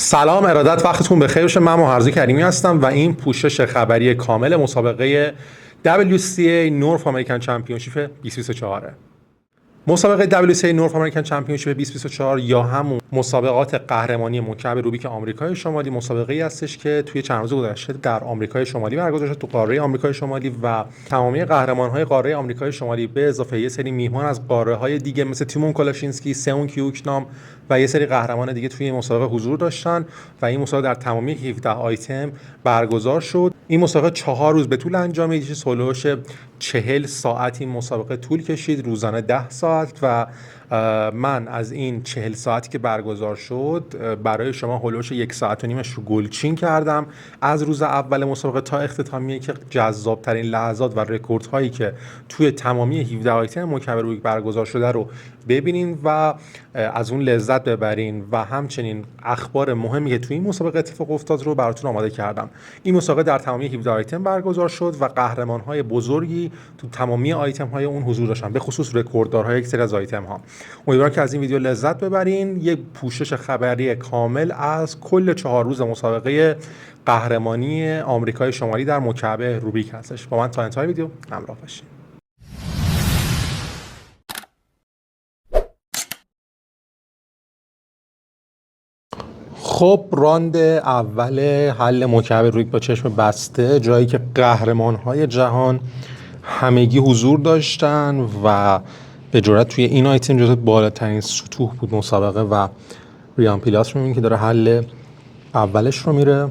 سلام، ارادت وقتتون بخیر باشه. من محرز کریمی هستم و این پوشش خبری کامل مسابقه WCA نورث امریکن چمپیونشیپ 2024. مسابقه WCA نورث امریکن چمپیونشیپ 2024 یا همون مسابقات قهرمانی مکعب روبیک آمریکای شمالی مسابقه‌ای هستش که توی چند روز گذشته در آمریکای شمالی برگزار شد، تو قاره آمریکای شمالی، و تمامی قهرمان‌های قاره آمریکای شمالی به اضافه یه سری میهمان از قاره‌های دیگه مثل تیمون کلاشینسکی، سئون کیوکنام و یه سری قهرمان دیگه توی این مسابقه حضور داشتن و این مسابقه در تمامی 17 آیتم برگزار شد. این مسابقه 4 روز به طول انجامید. هولوش 40 ساعت این مسابقه طول کشید، روزانه 10 ساعت، و من از این 40 ساعتی که برگزار شد برای شما هولوش 1 ساعت و نیمش رو گلچین کردم از روز اول مسابقه تا اختتامیه که جذاب‌ترین لحظات و رکوردهایی که توی تمامی 17 آیتم مکعب روبیک برگزار شده رو ببینین و از اون لذت ببرین و همچنین اخبار مهمی که توی این مسابقه اتفاق افتاد رو براتون آماده کردم. این مسابقه در تمامی 17 آیتم برگزار شد و قهرمان‌های بزرگی تو تمامی آیتم‌های اون حضور داشتن، به خصوص رکورددارهای یک سری از آیتم‌ها. امیدوارم که از این ویدیو لذت ببرین. یک پوشش خبری کامل از کل 4 روز مسابقه قهرمانی آمریکای شمالی در مکعب روبیک هستش. با من تا انتهای ویدیو همراه باشین. خب، راند اول حل مکعب روبیک با چشم بسته، جایی که قهرمان‌های جهان همگی حضور داشتن و به جرات توی این آیتم جزو بالاترین سطوح بود مسابقه و ریان پیلاس رو می‌بینید که داره حل اولش رو میره.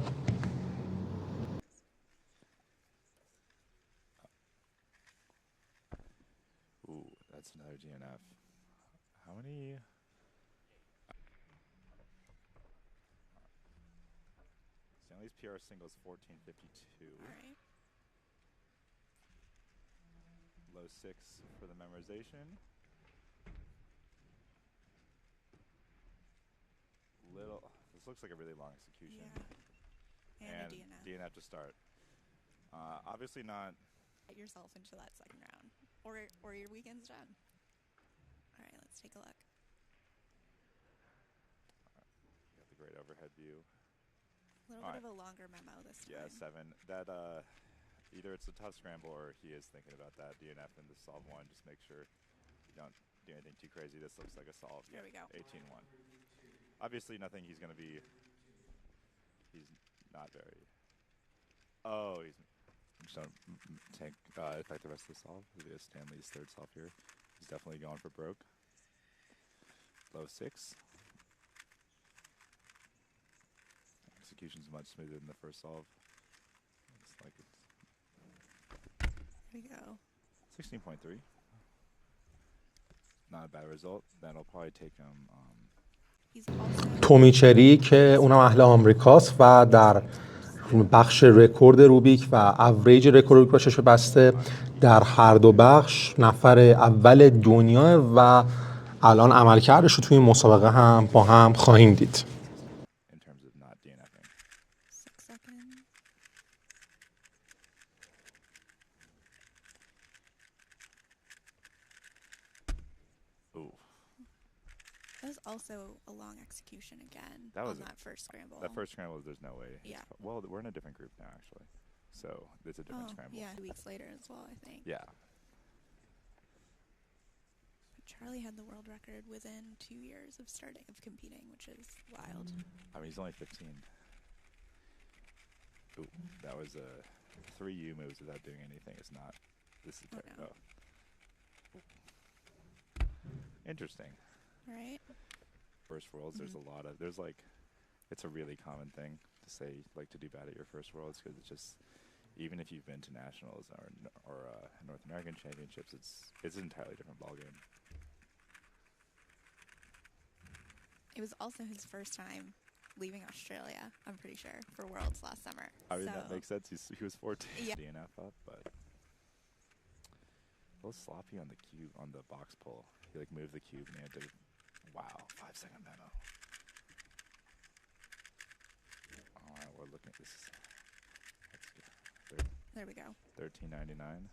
PR singles 1452. All right. Low 6 for the memorization. This looks like a really long execution. Yeah. And DNF to start. Obviously not. Get yourself into that second round, or your weekend's done. All right, let's take a look. Got the great overhead view. A little bit of a longer memo this time. Yeah, 7. That either it's a tough scramble or he is thinking about that DNF in the solve 1. Just make sure you don't do anything too crazy. This looks like a solve. There we go. 18-1. Obviously nothing he's going to be... He's not very... Oh, he's... I'm just going to take effect the rest of the solve. It'll be Stanley's third solve here. He's definitely going for broke. Low 6. Execution's much smoother than the first solve. Looks like it's... There we go. 16.3. Not a bad result. That'll probably take him... تومیچری که اونم اهل آمریکاست و در بخش رکورد روبیک و اوریج رکورد روبیک با چشم بسته در هر دو بخش نفر اول دنیا و الان عملکردش رو توی این مسابقه هم با هم خواهیم دید. Also a long execution again on that first scramble. That first scramble, there's no way. Yeah. Well, we're in a different group now, actually. So, it's a different scramble. Yeah, 2 weeks later as well, I think. Yeah. But Charlie had the world record within 2 years of competing, which is wild. I mean, he's only 15. Ooh, that was 3 U moves without doing anything. It's not... This is... Oh. Interesting. Right. First worlds, there's a lot of... There's like... It's a really common thing to say, like, to do bad at your first worlds, because it's just... Even if you've been to nationals or North American championships, it's an entirely different ballgame. It was also his first time leaving Australia, I'm pretty sure, for Worlds last summer. I mean, that makes sense. He was 14. Yeah. DNF up, but... A little sloppy on the cube, on the box pull. He, like, moved the cube and he had to... Wow, 5-second memo. Alright, we're looking at this. There we go. 13.99.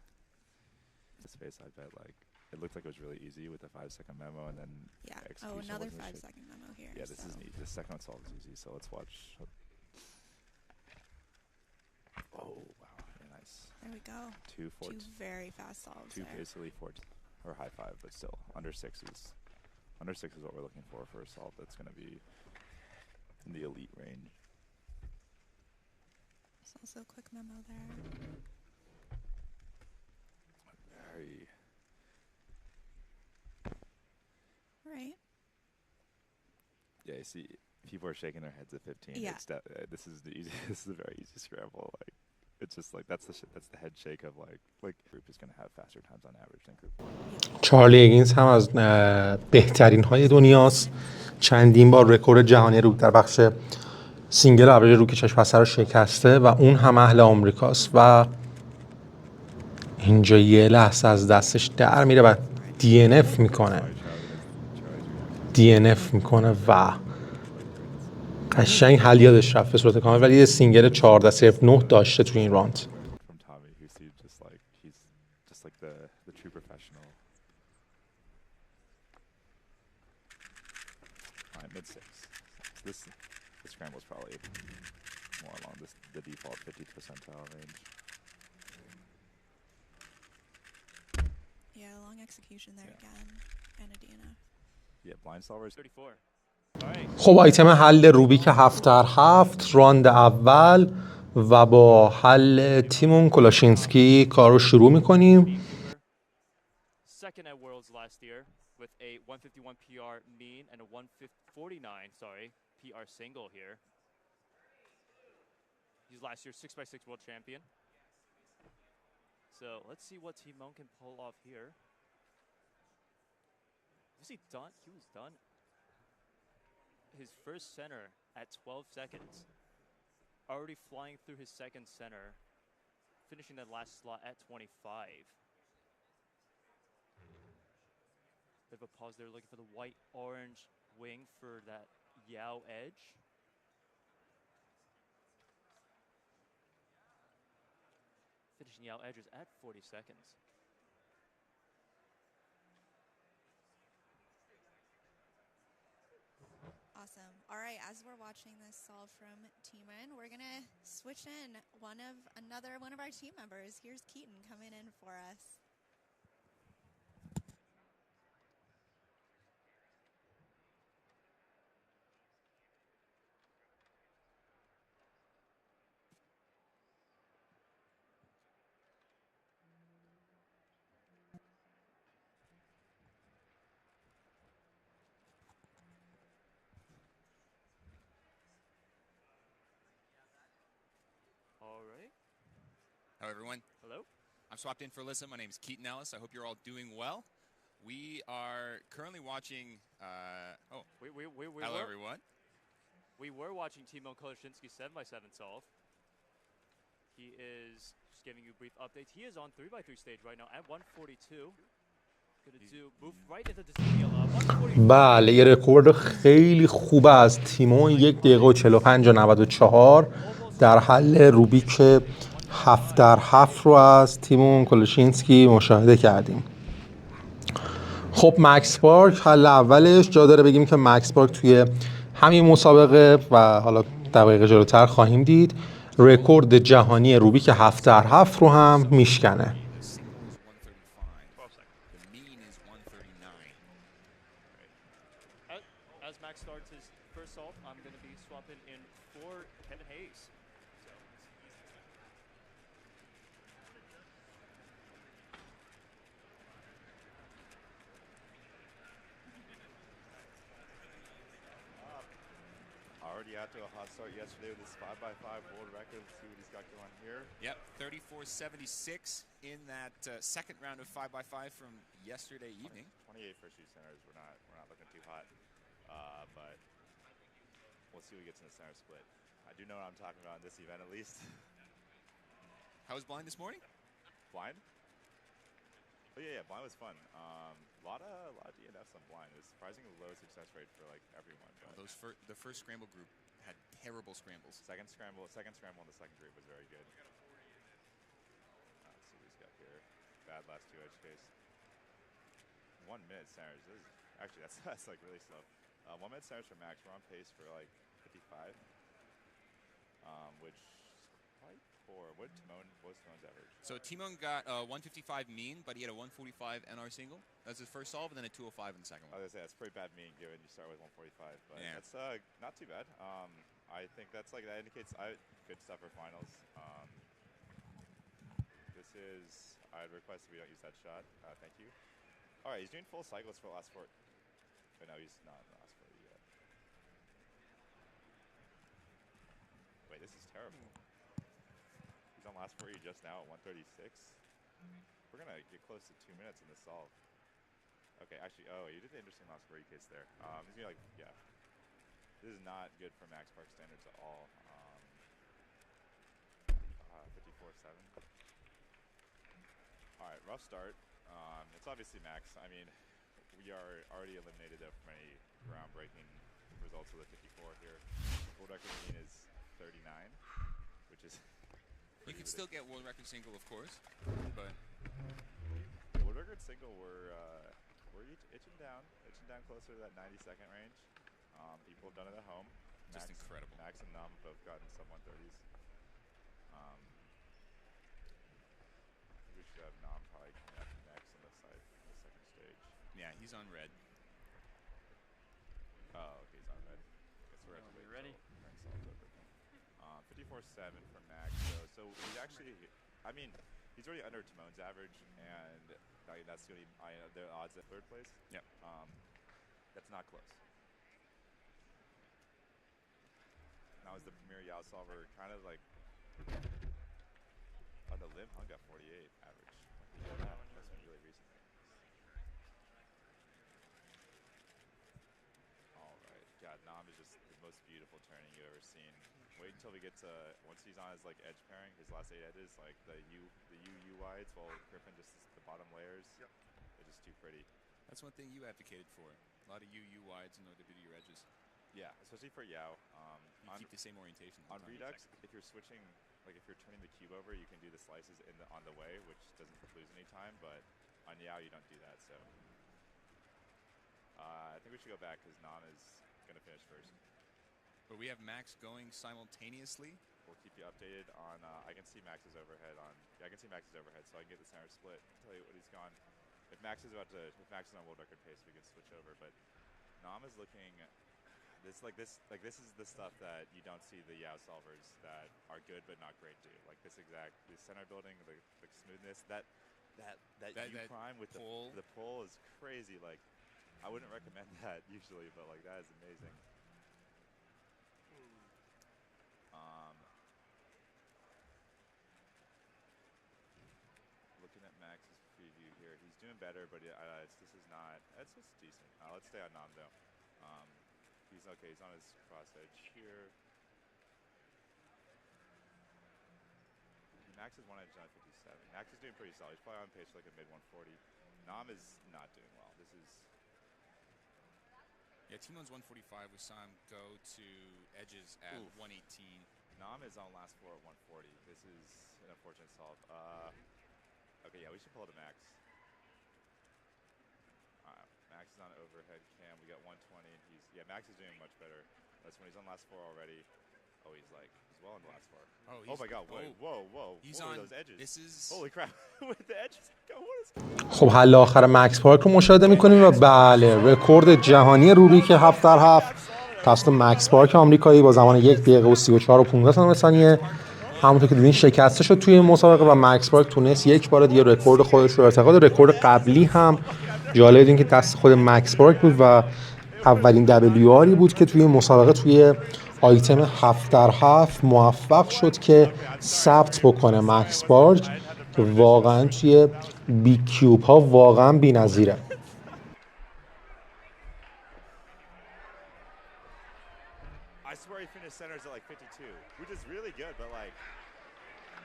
This face, I bet, like, it looked like it was really easy with the 5-second memo, and then... Yeah, oh, another 5-second memo here. here. Yeah, this is neat. The second one solved is easy, so let's watch. Oh, wow. Very nice. There we go. Two very fast solves. Two there. basically 14 or high five, but still under six is what we're looking for a solve that's going to be in the elite range. There's also a quick memo there. Very. Right. Yeah, you see, people are shaking their heads at 15. Yeah. This is the easy. This is a very easy scramble. Like, it's just like that's the head shake of like group is going to have faster times on average than group one. چارلی اگینز هم از بهترین های دنیاست. چندین بار رکورد جهانی روبیک در بخش سینگل ابری رو که چشم بسته رو شکسته و اون هم اهل آمریکاست و اینجا یه لحظه از دستش در میره و DNF میکنه و قشنگ حل یادش رفت به صورت کامل، ولی یه سینگل 14-0-9 داشته توی این راند. From Tommy, who seems he's just like the true professional. All right, mid six. This scramble is probably more along the default 50th percentile range. Yeah, long execution there again, and a DNF. Yeah, blind solvers 34. خب آیتم حل روبیک 7x7 راند اول و با حل تیمون کلاشینسکی کار رو شروع میکنیم. Second at Worlds last year with a 151 PR mean and a 149, PR single here. He's last year's 6x6 world champion. So let's see what Timon can pull off here. Was he done? He was done. His first center at 12 seconds. Already flying through his second center. Finishing that last slot at 25. Bit of a pause there, looking for the white-orange wing for that Yao edge. Finishing Yao edges at 40 seconds. Awesome. All right, as we're watching this solve from Timon, we're gonna switch in one of our team members. Here's Keaton coming in for us. All right. Hello, everyone. Hello. I'm swapped in for Alyssa. My name is Keaton Ellis. I hope you're all doing well. We are currently watching. Hello, everyone. We were watching Timon Koloshinsky's 7x7 solve. He is just giving you brief updates. He is on 3x3 stage right now at 142. Gonna do move right into the steal. 144. بله یه رکورد خیلی خوب از تیمون 1 دقیقه و 45 و 94 در حل روبیک 7x7 رو از تیمون کلوشینسکی مشاهده کردیم. خب مکس پارک حل اولش جا داره بگیم که مکس پارک توی همین مسابقه و حالا دقایق جلوتر خواهیم دید رکورد جهانی روبیک 7x7 رو هم میشکنه. As Max starts his first solve, I'm going to be swapping in for Kevin Hayes. already out to a hot start yesterday with his 5x5 world record. Let's see what he's got going here. Yep, 34.76 in that second round of 5x5 from yesterday evening. 28 for shoe centers. We're not looking too hot, but we'll see what he gets in the center split. I do know what I'm talking about in this event at least. How was blind this morning? Blind? Oh yeah, blind was fun. A lot of DNFs on blind. It was surprisingly low success rate for like everyone. But The first scramble group had terrible scrambles. Second scramble in the second group was very good. Let's see what he's got here. Bad last two edge case. 1 minute centers. Actually, that's like really slow. 1 minute centers for Max. We're on pace for like 55, which is quite poor. What was Timon's average? So Timon got 155 mean, but he had a 145 NR single. That's his first solve, and then a 205 in the second one. I was gonna say that's pretty bad mean given you start with 145, but yeah. that's not too bad. I think that indicates good stuff for finals. This is, I'd request that we don't use that shot. Thank you. All right, he's doing full cycles for the last 4. But no, he's not in the last 40 yet. Wait, this is terrible. He's on last 40 just now at 136. We're gonna get close to 2 minutes in this solve. Okay, actually, oh, you did the interesting last 40 case there. He's gonna be like, yeah. This is not good for Max Park standards at all. 54-7. All right, rough start. It's obviously Max. I mean, we are already eliminated from any groundbreaking results with a 54 here. World record mean is 39, which is. You can still get world record single, of course, but world record single we're itching down closer to that 90-second range. People have done it at home. Just incredible. Max and Nam both gotten sub 130s. We should have Nam probably coming up next on the side in the second stage. Yeah, he's on red. Oh, okay, he's on red. Guess we're at the ready. 54-7 for Max. So he's actually, I mean, he's already under Timon's average, and that's going to be the odds at third place. Yep. That's not close. Now is the premier Yao solver kind of like on the limb? Hung got 48 average. That's been really recently. All right. God, Nam is just the most beautiful turning you've ever seen. Wait until we get to, once he's on his like edge pairing, his last 8 edges, like the U wides, while Griffin just the bottom layers. Yep. They're just too pretty. That's one thing you advocated for. A lot of U wides in order to do your edges. Yeah, especially for Yao. You keep the same orientation. On Redux, if you're switching, like if you're turning the cube over, you can do the slices on the way, which doesn't lose any time. But on Yao, you don't do that. So I think we should go back because Nam is gonna finish first. But we have Max going simultaneously. We'll keep you updated on. I can see Max's overhead on. Yeah, I can see Max's overhead, so I can get the center split. Tell you what he's gone. If Max is on world record pace, we can switch over. But Nam is looking. This is the stuff that you don't see the Yao solvers that are good but not great do. Like the center building, the smoothness, that U prime with the pull is crazy. Like I wouldn't recommend that usually, but like that is amazing. Looking at Max's preview here, he's doing better, but this is not. It's just decent. Let's stay on Nam though. He's okay. He's on his cross edge here. Max is 1 edge on 57. Max is doing pretty solid. He's probably on pace for like a mid 140. Nam is not doing well. This is. Yeah, Timon's 145. We saw him go to edges at 118. Nam is on last 4 at 140. This is an unfortunate solve. Okay, yeah, we should pull to Max. Max is on overhead cam. We got 120, and Max is doing much better. That's when he's on last 4 already. Oh, he's well on the last 4. Oh my God! Whoa! He's on those edges. This is holy crap! With the edges, what is? خب حل آخر مکس پارک رو مشاهده می‌کنیم و بله رکورد جهانی روبیک 7 در 7 توسط مکس پارک آمریکایی با زمان 1 دقیقه و 34 و 15 ثانیه همونطور که دیدین شکسته شد توی مسابقه و مکس پارک تونست یک بار دیگه رکورد خودش رو ارتقا ده. رکورد قبلی هم جالب این که دست خود مکس پارک بود و اولین WRی بود که توی مسابقه توی آیتم 7 در 7 موفق شد که ثبت بکنه مکس پارک که واقعا توی بیگ کیوب ها واقعا بی‌نظیره. I swear he finished centers at like 52, which is really good, but like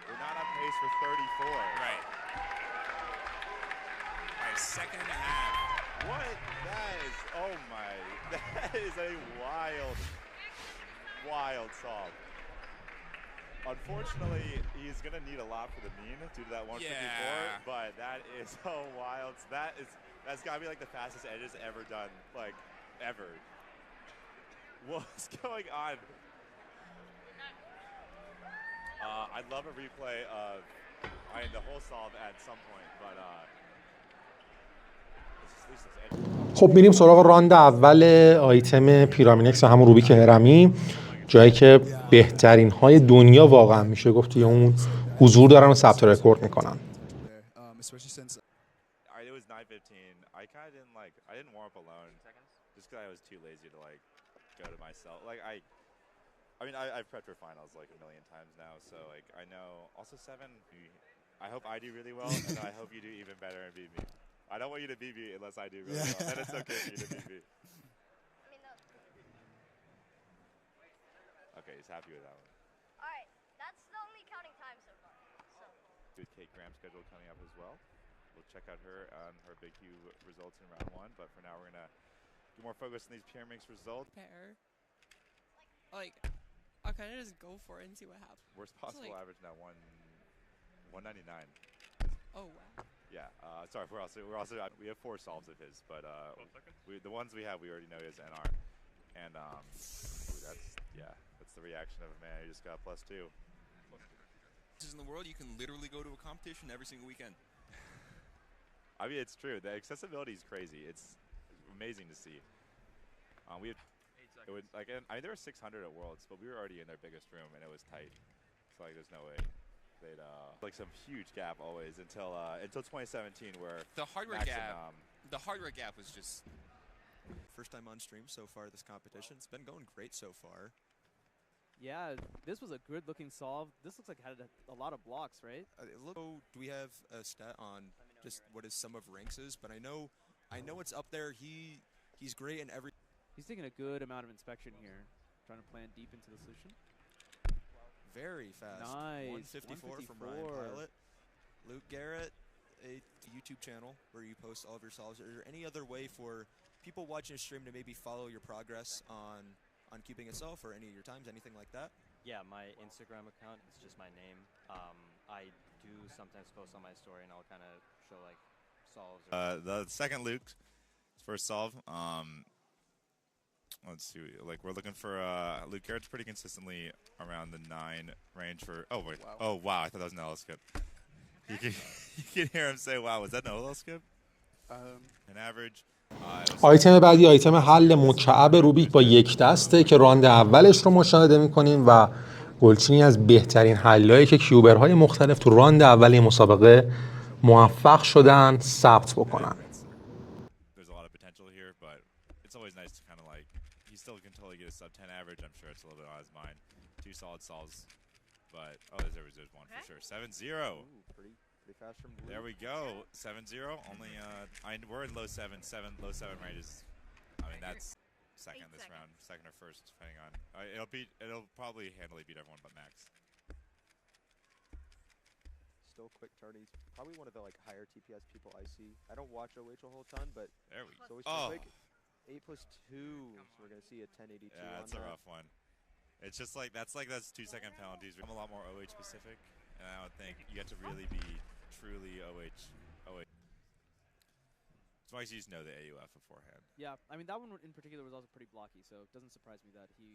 we're not on pace for 34. Right. By a second and a half. What? That is, oh my, that is a wild solve. Unfortunately, he's going to need a lot for the mean due to that 154, but that is so wild. That's got to be like the fastest edges ever done, like ever. What's going on? I'd love a replay of the whole solve at some point, but خب میریم سراغ راند اول آیتم پیرامینکس و همون روبیک هرمی، جایی که بهترین های دنیا واقعا میشه گفت توی اون حضور دارن و ثبت رکورد میکنن. it was 9:15. I kind of didn't I didn't warm up alone just because I was too lazy to go to myself. I mean, I've prepped for finals a million times now, so I know. Also 7, I hope I do really well, and I hope you do even better and beat me. I don't want you to beat me unless I do really well. Then it's okay for you to beat me. Okay, he's happy with that one. All right, that's the only counting time so far. So. Good Kate Graham schedule coming up as well. We'll check out her on her big Q results in round 1, but for now we're gonna get more focused on these Pyramix results. Pair. I'll kind of just go for it and see what happens. Worst possible average now 199. Oh wow. Yeah. Sorry, we have 4 solves of his, but the ones we have we already know is NR, and that's the reaction of a man who just got +2. In the world, you can literally go to a competition every single weekend. I mean, it's true. The accessibility is crazy. It's amazing to see. There were 600 at Worlds, but we were already in their biggest room, and it was tight. So there's no way they'd some huge gap always until 2017, where the hardware gap was just first time on stream so far this competition. It's been going great so far. Yeah, this was a good looking solve. This looks like it had a lot of blocks, right? Do we have a stat on just what his sum of ranks is? But I know it's up there. He's great in every. He's taking a good amount of inspection here, trying to plan deep into the solution. Very fast. Nice. 154 from Ryan Pilot. Luke Garrett, a YouTube channel where you post all of your solves. Is there any other way for people watching a stream to maybe follow your progress on keeping itself or any of your times, anything like that? Yeah, my Instagram account is just my name. I do sometimes post on my story, and I'll kind of show solves. The second Luke's first solve. Let's see. We're looking for Luke Garrett's pretty consistently around the 9 range for. Oh wait. Wow. Oh wow! I thought that was an LL skip. You can hear him say, "Wow, was that an LL skip?" An average. آیتم بعدی آیتم حل مکعب روبیک با یک دسته که راند اولش رو مشاهده می‌کنیم و گلچینی از بهترین حلایی که کیوبرهای مختلف تو راند اول این مسابقه موفق شدن ثبت بکنن. It's always nice to kind of he still can totally get a sub 10 average. I'm sure it's a little bit on his mind. 2 solid solves, but there's one for sure. 7-0. Pretty fast from Blue. There we go. 7-0. Only we're in low 7 ranges. I mean that's second this round, second or first, depending on. It'll probably handily beat everyone but Max. Still quick turnies. Probably one of the higher TPS people I see. I don't watch OH a whole ton, but there we go. It's always quick. 8+2, so we're gonna see a 1082. Yeah, that's a rough one. It's just that's 2-second penalties. I'm a lot more OH specific, and I don't think you have to really be truly OH. It's why you just know the AUF beforehand. Yeah, I mean that one in particular was also pretty blocky, so it doesn't surprise me that he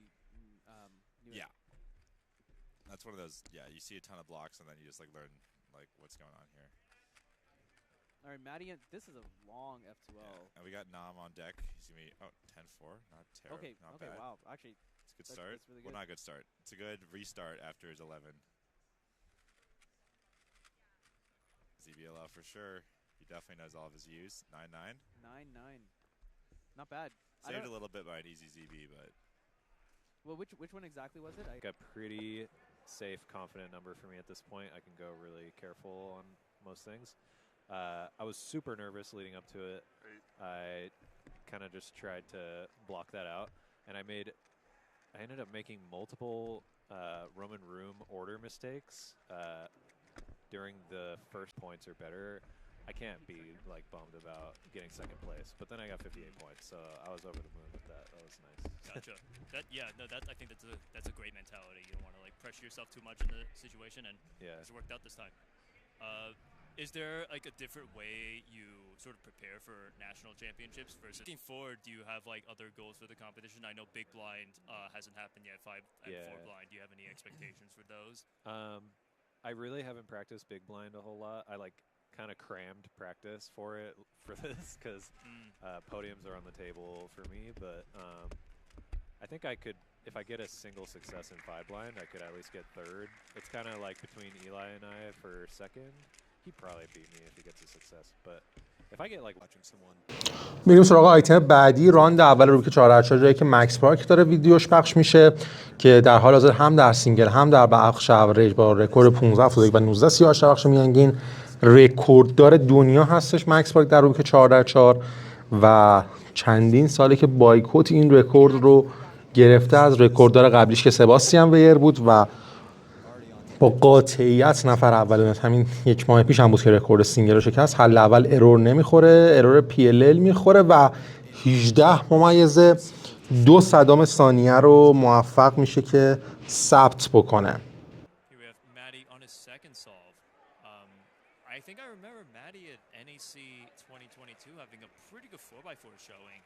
knew Yeah. That's one of those. Yeah, you see a ton of blocks, and then you just learn what's going on here. All right, Maddie, this is a long F2L. Yeah. And we got Nam on deck. He's going to be 10-4. Not terrible. Okay, not bad. Wow. Actually, it's a good start. That's really good. Well, not a good start. It's a good restart after his 11. ZBLL for sure. He definitely knows all of his use. 9-9. 9-9. Not bad. Saved a little bit by an easy ZB, but. Well, which one exactly was it? A pretty safe, confident number for me at this point. I can go really careful on most things. I was super nervous leading up to it. I kind of just tried to block that out, and I ended up making multiple Roman room order mistakes during the first points or better. I can't be bummed about getting second place, but then I got 58 points, so I was over the moon with that. That was nice. Gotcha. I think that's a great mentality. You don't want to pressure yourself too much in the situation, and it worked out this time. Is there like a different way you sort of prepare for national championships versus looking forward? Do you have like other goals for the competition? I know big blind hasn't happened yet. 5 and 4 blind. Do you have any expectations for those? I really haven't practiced big blind a whole lot. I like kind of crammed practice for this because podiums are on the table for me. But I think I could, if I get a single success in 5 blind, I could at least get 3rd. It's kind of like between Eli and I for 2nd. He'd probably beat me if he gets a success, but if I get like watching someone. میریم سراغ آیتم بعدی. راند اول روبیک 4 جایی که مکس پارک داره ویدیوش پخش میشه که در حال حاضر هم در سینگل هم در بخش اوریج با رکورد 15 و 19 سیاهش در بخش میانگین رکورددار دنیا هستش مکس پارک در روبیک 4 و چندین ساله که بایکوت این رکورد رو گرفته از رکورددار قبلیش که سباستیان ویر بود و با قاطعیت نفر اول. همین 1 ماه پیش هم بود که رکورد سینگل رو شکست. حل اول ارور نمیخوره، ارور PLL میخوره و 18.2 ثانیه رو موفق میشه که ثبت بکنه. I think I remember Maddie at NEC 2022 having a pretty good 4x4 showing.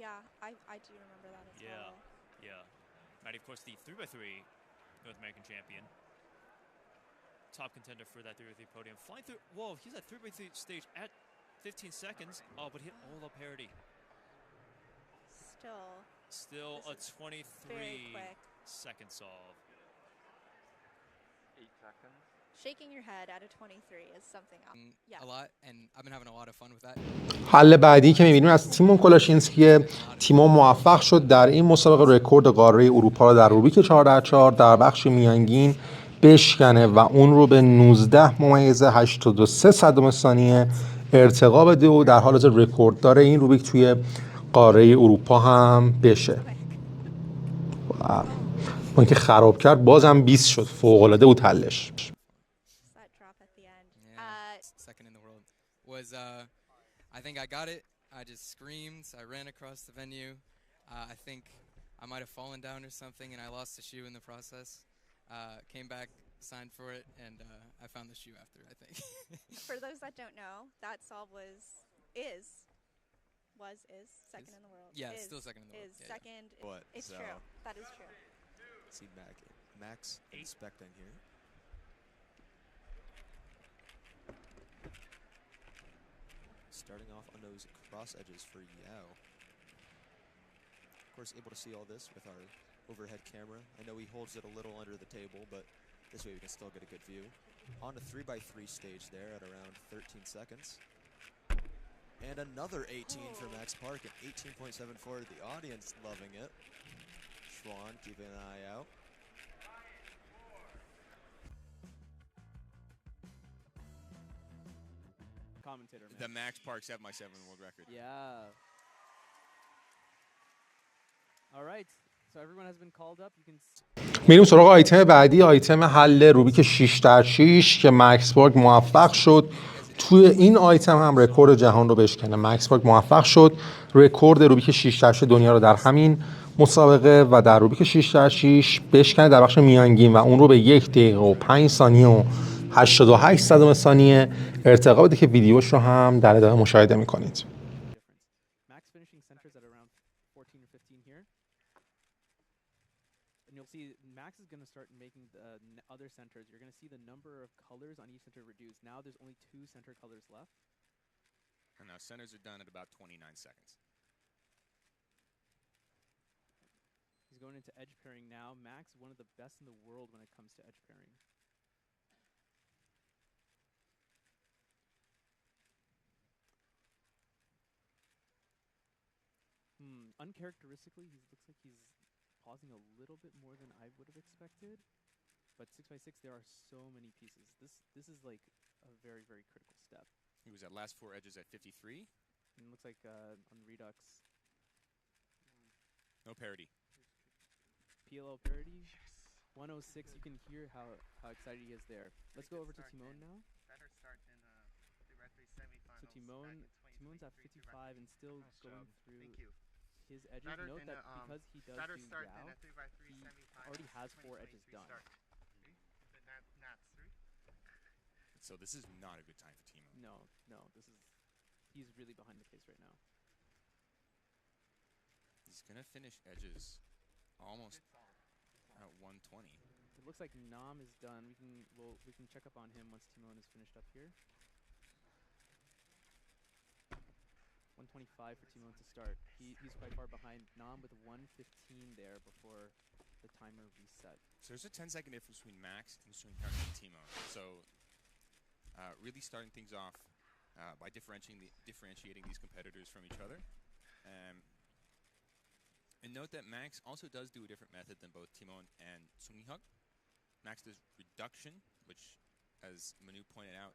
Yeah, I do remember that as well. Yeah. Maddie, of course, the 3x3 North American champion. Top contender for that 3x3 podium. Flying through, whoa, he's at 3x3 stage at 15 seconds. Oh, but hit all up parity. Still a 23-second solve. 8 seconds. Shaking your head at a 23 is something else. A lot, and I've been having a lot of fun with that. حل بعدی که می‌بینیم از تیمون کلاشینسکی. تیمون موفق شد در این مسابقه رکورد قاره اروپا را در روبیک 4 در بخش میانگین بشکنه و اون رو به 19.83 ثانیه ارتقا بده و در حال حاضر رکورددار این روبیک توی قاره اروپا هم بشه. اون که خراب کرد بازم 20 شد. فوق‌العاده بود حلش. Second in the world was I think I got it. I just screamed. I ran across the venue. I think I might have fallen down or something, and I lost the shoe in the process. Came back, signed for it, and I found the shoe after, I think. For those that don't know, that solve is second in the world. Yeah, still second in the world. Second. What? It's true. That is true. See Max inspecting here. Starting off on those cross edges for Yao. Of course, able to see all this with our overhead camera. I know he holds it a little under the table, but this way we can still get a good view. On the 3x3 stage there at around 13 seconds. And another 18 for Max Park at 18.74. The audience loving it. Schwan keeping an eye out. Commentator, man. The Max Park 7x7 world record. Yeah. All right. So everyone has been called up. You can. میریم سراغ آیتم بعدی. آیتم حل روبیک 6x6 که مکس پارک موفق شد توی این آیتم هم رکورد جهان رو بشکنه. مکس پارک موفق شد رکورد روبیک 6x6 دنیا رو در همین مسابقه و در روبیک 6x6 بشکنه در بخش میانگین و اون رو به 1 دقیقه و 5 ثانیه و 88 ثانیه ارتقا بده که ویدیوش رو هم در ادامه مشاهده میکنید. Max finishing centers at around 14 or 15 here. And you'll see Max is going to start making the other centers. You're going to see the number of colors on each center reduce. Now there's only 2 center colors left. And now centers are done at about 29 seconds. He's going into edge pairing now. Max, one of the best in the world when it comes to edge pairing. Uncharacteristically, he looks like he's pausing a little bit more than I would have expected. But 6x6, there are so many pieces. This is like a very, very critical step. He was at last 4 edges at 53. And it looks like on Redux. No parity. PLL parity. Yes. 106. You can hear how excited he is there. Let's go over to Timon now. Better start than 3x3 semifinals. So Timon's at 55 and still going through his edges. Better Note that because he does better do start Yao, than a 3x3 he already has 4 edges done. Not 3. So this is not a good time for Timo. No, he's really behind the case right now. He's gonna finish edges almost at 120. It looks like Nam is done. We can check up on him once Timon is finished up here. 125 for Timon to start. He's quite far behind Nam with 115 there before the timer reset. So there's a 10-second difference between Max and between Timon. So really starting things off by differentiating these competitors from each other. And note that Max also does do a different method than both Timon and Sunghug. Max does reduction, which, as Manu pointed out,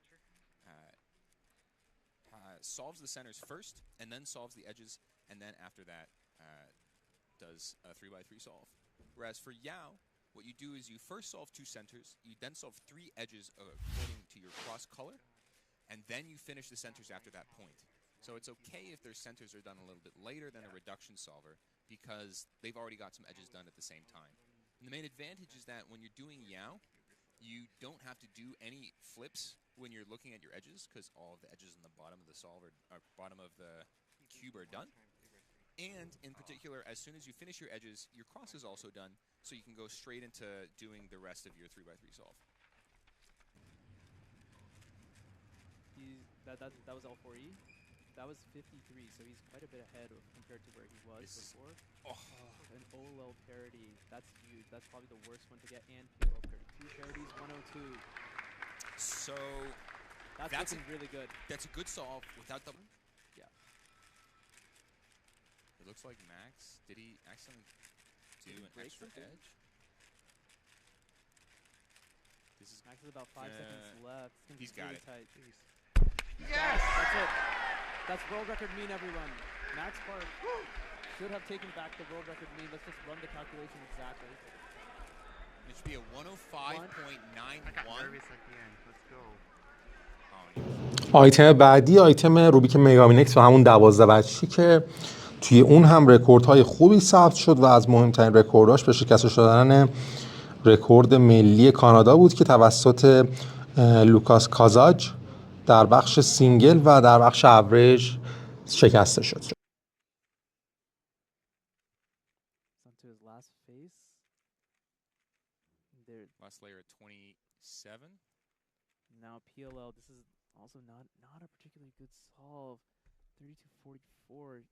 solves the centers first, and then solves the edges, and then after that does a 3x3 solve. Whereas for Yao, what you do is you first solve 2 centers, you then solve 3 edges according to your cross color, and then you finish the centers after that point. So it's okay if their centers are done a little bit later than a reduction solver, because they've already got some edges done at the same time. And the main advantage is that when you're doing Yao, you don't have to do any flips when you're looking at your edges, because all of the edges on the bottom of the solver, or bottom of the cube are done. And in particular, as soon as you finish your edges, your cross is also done, so you can go straight into doing the rest of your 3x3 solve. That was L4E. That was 53, so he's quite a bit ahead compared to where he was before. An OLL parity, that's huge. That's probably the worst one to get, and PLL parity. 2 parities, 102. So that's looking really good. That's a good solve without the... Yeah. It looks like Max, did he accidentally do an extra edge? This is Max is about 5 seconds left. He's got really it. Tight. Yes! That's it. That's world record mean, everyone. Max Park should have taken back the world record mean. Let's just run the calculation exactly. It should be a 105.91. I got nervous at the end. Let's go. آیتم بعدی آیتم روبیک مگامینکس و همون 12 بچی که توی اون هم رکوردهای خوبی ثبت شد و از مهمترین رکورداش به شکست شدن رکورد ملی کانادا بود که توسط لوکاس کازاج در بخش سینگل و در بخش اوریج شکسته شد. Last layer at 27. Now PLL, this is also not a particularly good solve. 32-44.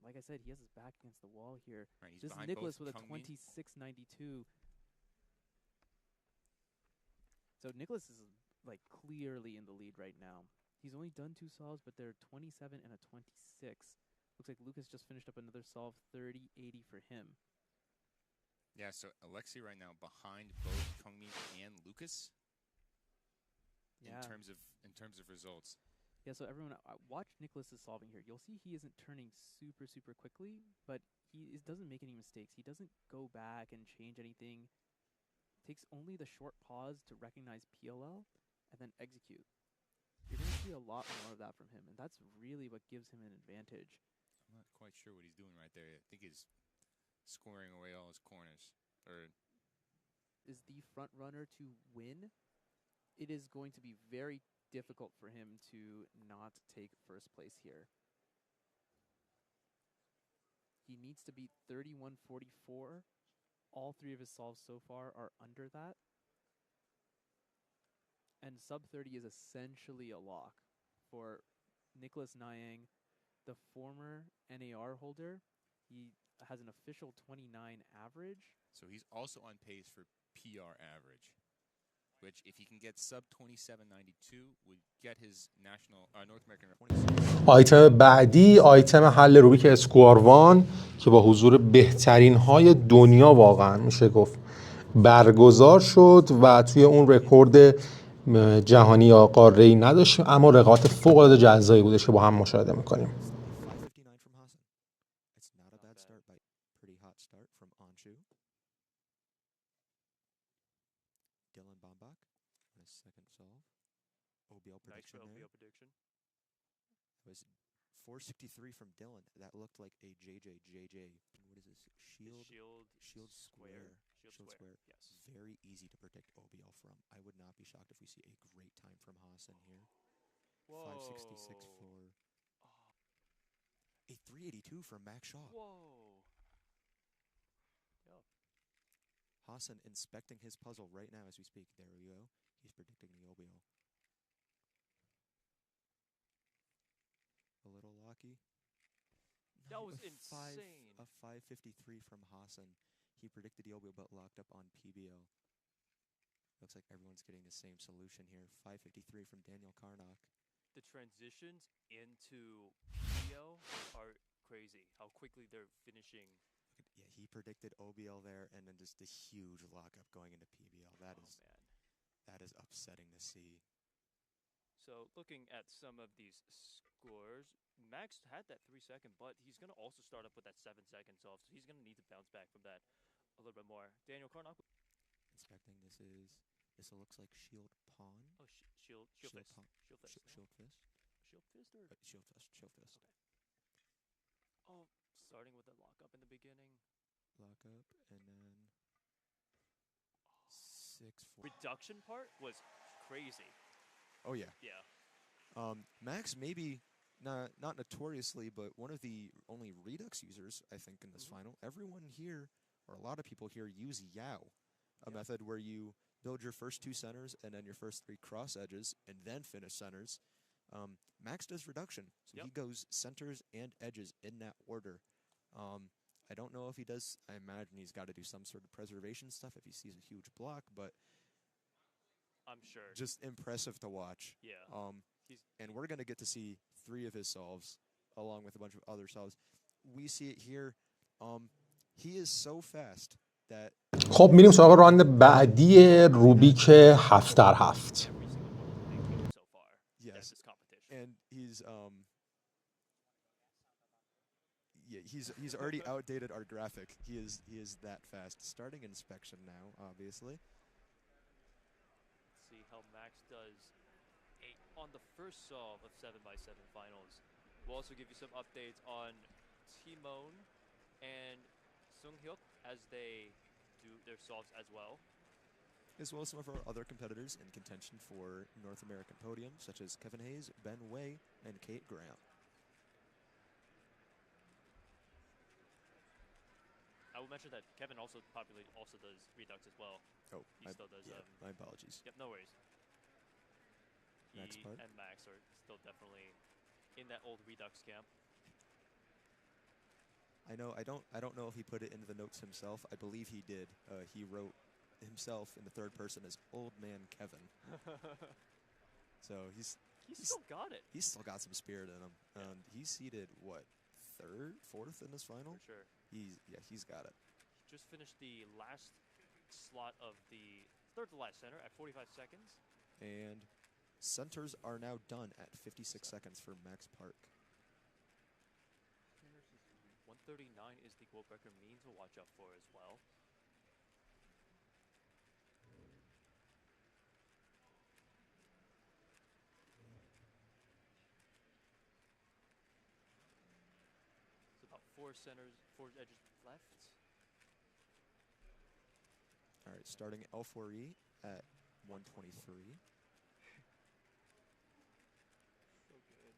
Like I said, he has his back against the wall here. Right, this is Nicholas with a 26.92. So Nicholas is like clearly in the lead right now. He's only done 2 solves, but they're 27 and a 26. Looks like Lucas just finished up another solve, 30-80 for him. Yeah, so Alexei right now behind both Kongmin and Lucas in terms of results. Yeah, so everyone, watch Nicholas's solving here. You'll see he isn't turning super quickly, but he doesn't make any mistakes. He doesn't go back and change anything. Takes only the short pause to recognize PLL and then execute. You're going to see a lot more of that from him, and that's really what gives him an advantage. I'm not quite sure what he's doing right there. I think he's scoring away all his corners. Or is the front runner to win, it is going to be very difficult for him to not take first place here. He needs to beat 31-44. All 3 of his solves so far are under that. And sub 30 is essentially a lock for Nicholas Nyang, the former NAR holder. He has an official 29 average. So he's also on pace for PR average, which if he can get sub 27.92 would get his national North American record. آیتم بعدی آیتم حل روبیک اسکواروان که با حضور بهترین های دنیا واقعا میشه گفت برگزار شد و توی اون رکورد جهانی یا قاره‌ای نداشتیم، اما رقابت فوق‌العاده جذابی بودش که با هم مشاهده می‌کنیم. Nice OBL prediction. It was 463 from Dylan. That looked like a JJ. What is this? Shield square. Shield square. Yes. Very easy to predict OBL from. I would not be shocked if we see a great time from Hassan here. Whoa. 566 for a 382 from Max Shaw. Whoa. Yep. Hassan inspecting his puzzle right now as we speak. There we go. He's predicting the OBL. A little lucky. That was A insane. A 553 from Hassan. He predicted the OBL but locked up on PBL. Looks like everyone's getting the same solution here. 553 from Daniel Karnock. The transitions into PBL are crazy. How quickly they're finishing. Yeah, he predicted OBL there, and then just the huge lockup going into PBL. That is upsetting to see. So looking at some of these scores, Max had that 3 second, but he's going to also start up with that 7 seconds off. So he's going to need to bounce back from that a little bit more. Daniel Karnock. Inspecting, this looks like shield pawn. Oh, shield fist. Pawn. Shield fist. Shield fist. Shield fist or? Shield fist. Shield fist. Okay. Oh, starting with the lockup in the beginning. Lockup, and then 6-4. Reduction part was crazy. Oh yeah. Yeah. Max maybe not notoriously, but one of the only Redux users I think in this final. Everyone here, or a lot of people here, use Yao, a method where you build your first 2 centers and then your first 3 cross edges and then finish centers. Max does reduction, so he goes centers and edges in that order. I don't know if he does. I imagine he's got to do some sort of preservation stuff if he sees a huge block, but I'm sure. Just impressive to watch. Yeah. And we're going to get to see 3 of his solves along with a bunch of other solves. We see it here. He is so fast that خب میریم سراغ راند بعدی روبیک 7x7. Yes. And he's already outdated our graphic. He is that fast. Starting inspection now, obviously. See how Max does on the first solve of 7x7 finals. We'll also give you some updates on Timon and Sunghyuk as they do their solves as well. As well as some of our other competitors in contention for North American podium, such as Kevin Hayes, Ben Way, and Kate Graham. I will mention that Kevin also does Redux as well. Oh, he still does. Yeah, my apologies. Yep, no worries. Max He and Max are still definitely in that old Redux camp. I know. I don't know if he put it into the notes himself. I believe he did. He wrote himself in the third person as Old Man Kevin. So he's still got it. He's still got some spirit in him. And he's seeded what, 3rd, 4th in this final? For sure. He's got it. He just finished the last slot of the third to last center at 45 seconds. And centers are now done at 56 seconds for Max Park. 139 is the world record mean to watch out for as well. It's about 4 edges left. All right, starting L4E at 123. So good.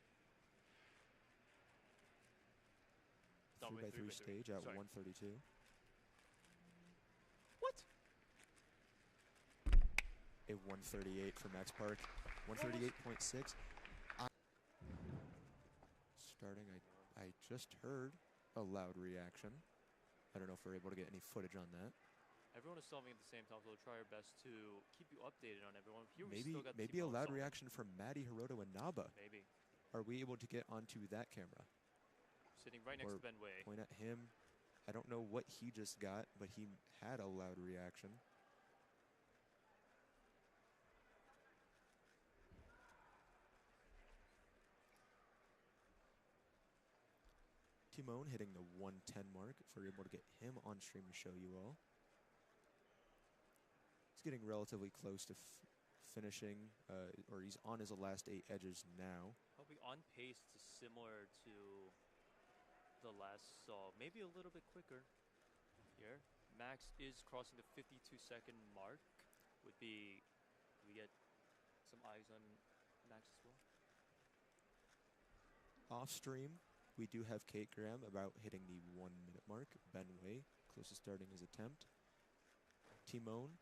3x3 stage at 132. What? A 138 for Max Park. 138.6. Starting, I just heard a loud reaction. I don't know if we're able to get any footage on that. Everyone is solving at the same time, so we'll try our best to keep you updated on everyone. Here Maybe a loud reaction from Maddie Hiroto and Naba. Maybe. Are we able to get onto that camera? Sitting right next to Ben Way. Point at him. I don't know what he just got, but he had a loud reaction. Timon hitting the 110 mark if we're able to get him on stream to show you all. He's getting relatively close to finishing, or he's on his last 8 edges now. Probably on pace to similar to the last solve. Maybe a little bit quicker here. Max is crossing the 52-second mark. Would be, we get some eyes on Max as well? Off stream, we do have Kate Graham about hitting the 1 minute mark. Ben Way, close to starting his attempt. Timon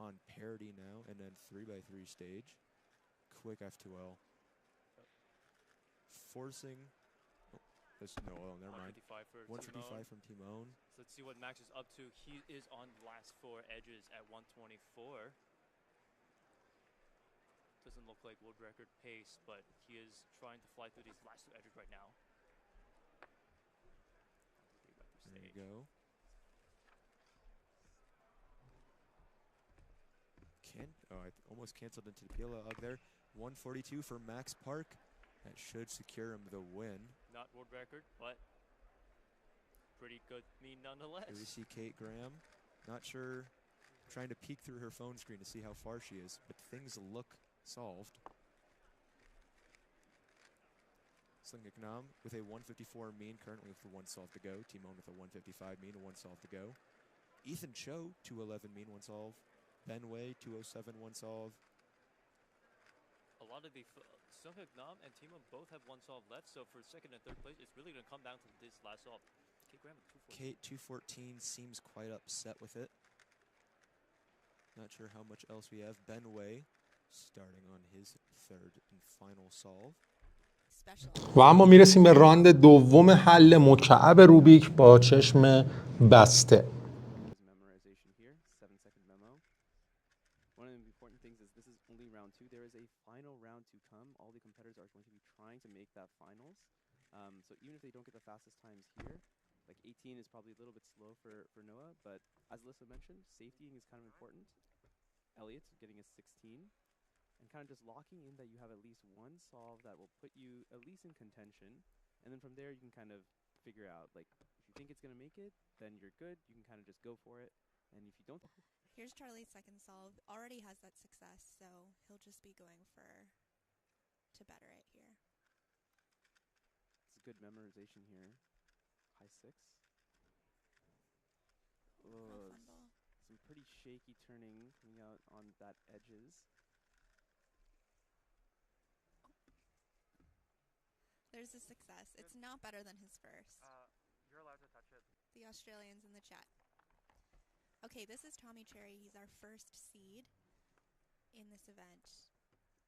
on parity now, and then 3x3 stage. Quick F2L. Forcing. Oh, never mind. 155 from Timon. So let's see what Max is up to. He is on the last 4 edges at 124. Doesn't look like world record pace, but he is trying to fly through these last 2 edges right now. There you go. I almost canceled into the PLL there. 142 for Max Park. That should secure him the win. Not world record, but pretty good mean nonetheless. Here we see Kate Graham. Not sure, trying to peek through her phone screen to see how far she is, but things look solved. Slingagnam with a 154 mean, currently with the 1 solve to go. Timon with a 155 mean, a 1 solve to go. Ethan Cho, 211 mean, 1 solve. Ben Way, 207, 1 solve. A lot of the Slingagnam and Timon both have 1 solve left, so for 2nd and 3rd place, it's really going to come down to this last solve. Kate Graham at 214. Kate, 214, seems quite upset with it. Not sure how much else we have. Ben Way starting on his 3rd and final solve. و اما میرسیم به راند دوم حل مکعب روبیک با چشم بسته. One of the important things is this is only round 2. There is a final round to come. All the competitors are going to be trying to make that finals. So even if they don't get the fastest times here, like 18 is probably a little bit slow for Noah, but as Alyssa mentioned, safetying is kind of important. Elliot getting a 16. And kind of just locking in that you have at least 1 solve that will put you at least in contention. And then from there, you can kind of figure out, like, if you think it's going to make it, then you're good. You can kind of just go for it. And if you don't... Here's Charlie's 2nd solve. Already has that success, so he'll just be going to better it here. It's a good memorization here. High 6. Oh, some pretty shaky turning coming out on that edges. There's a success. It's not better than his first. You're allowed to touch it. The Australians in the chat. Okay, this is Tommy Cherry. He's our first seed in this event.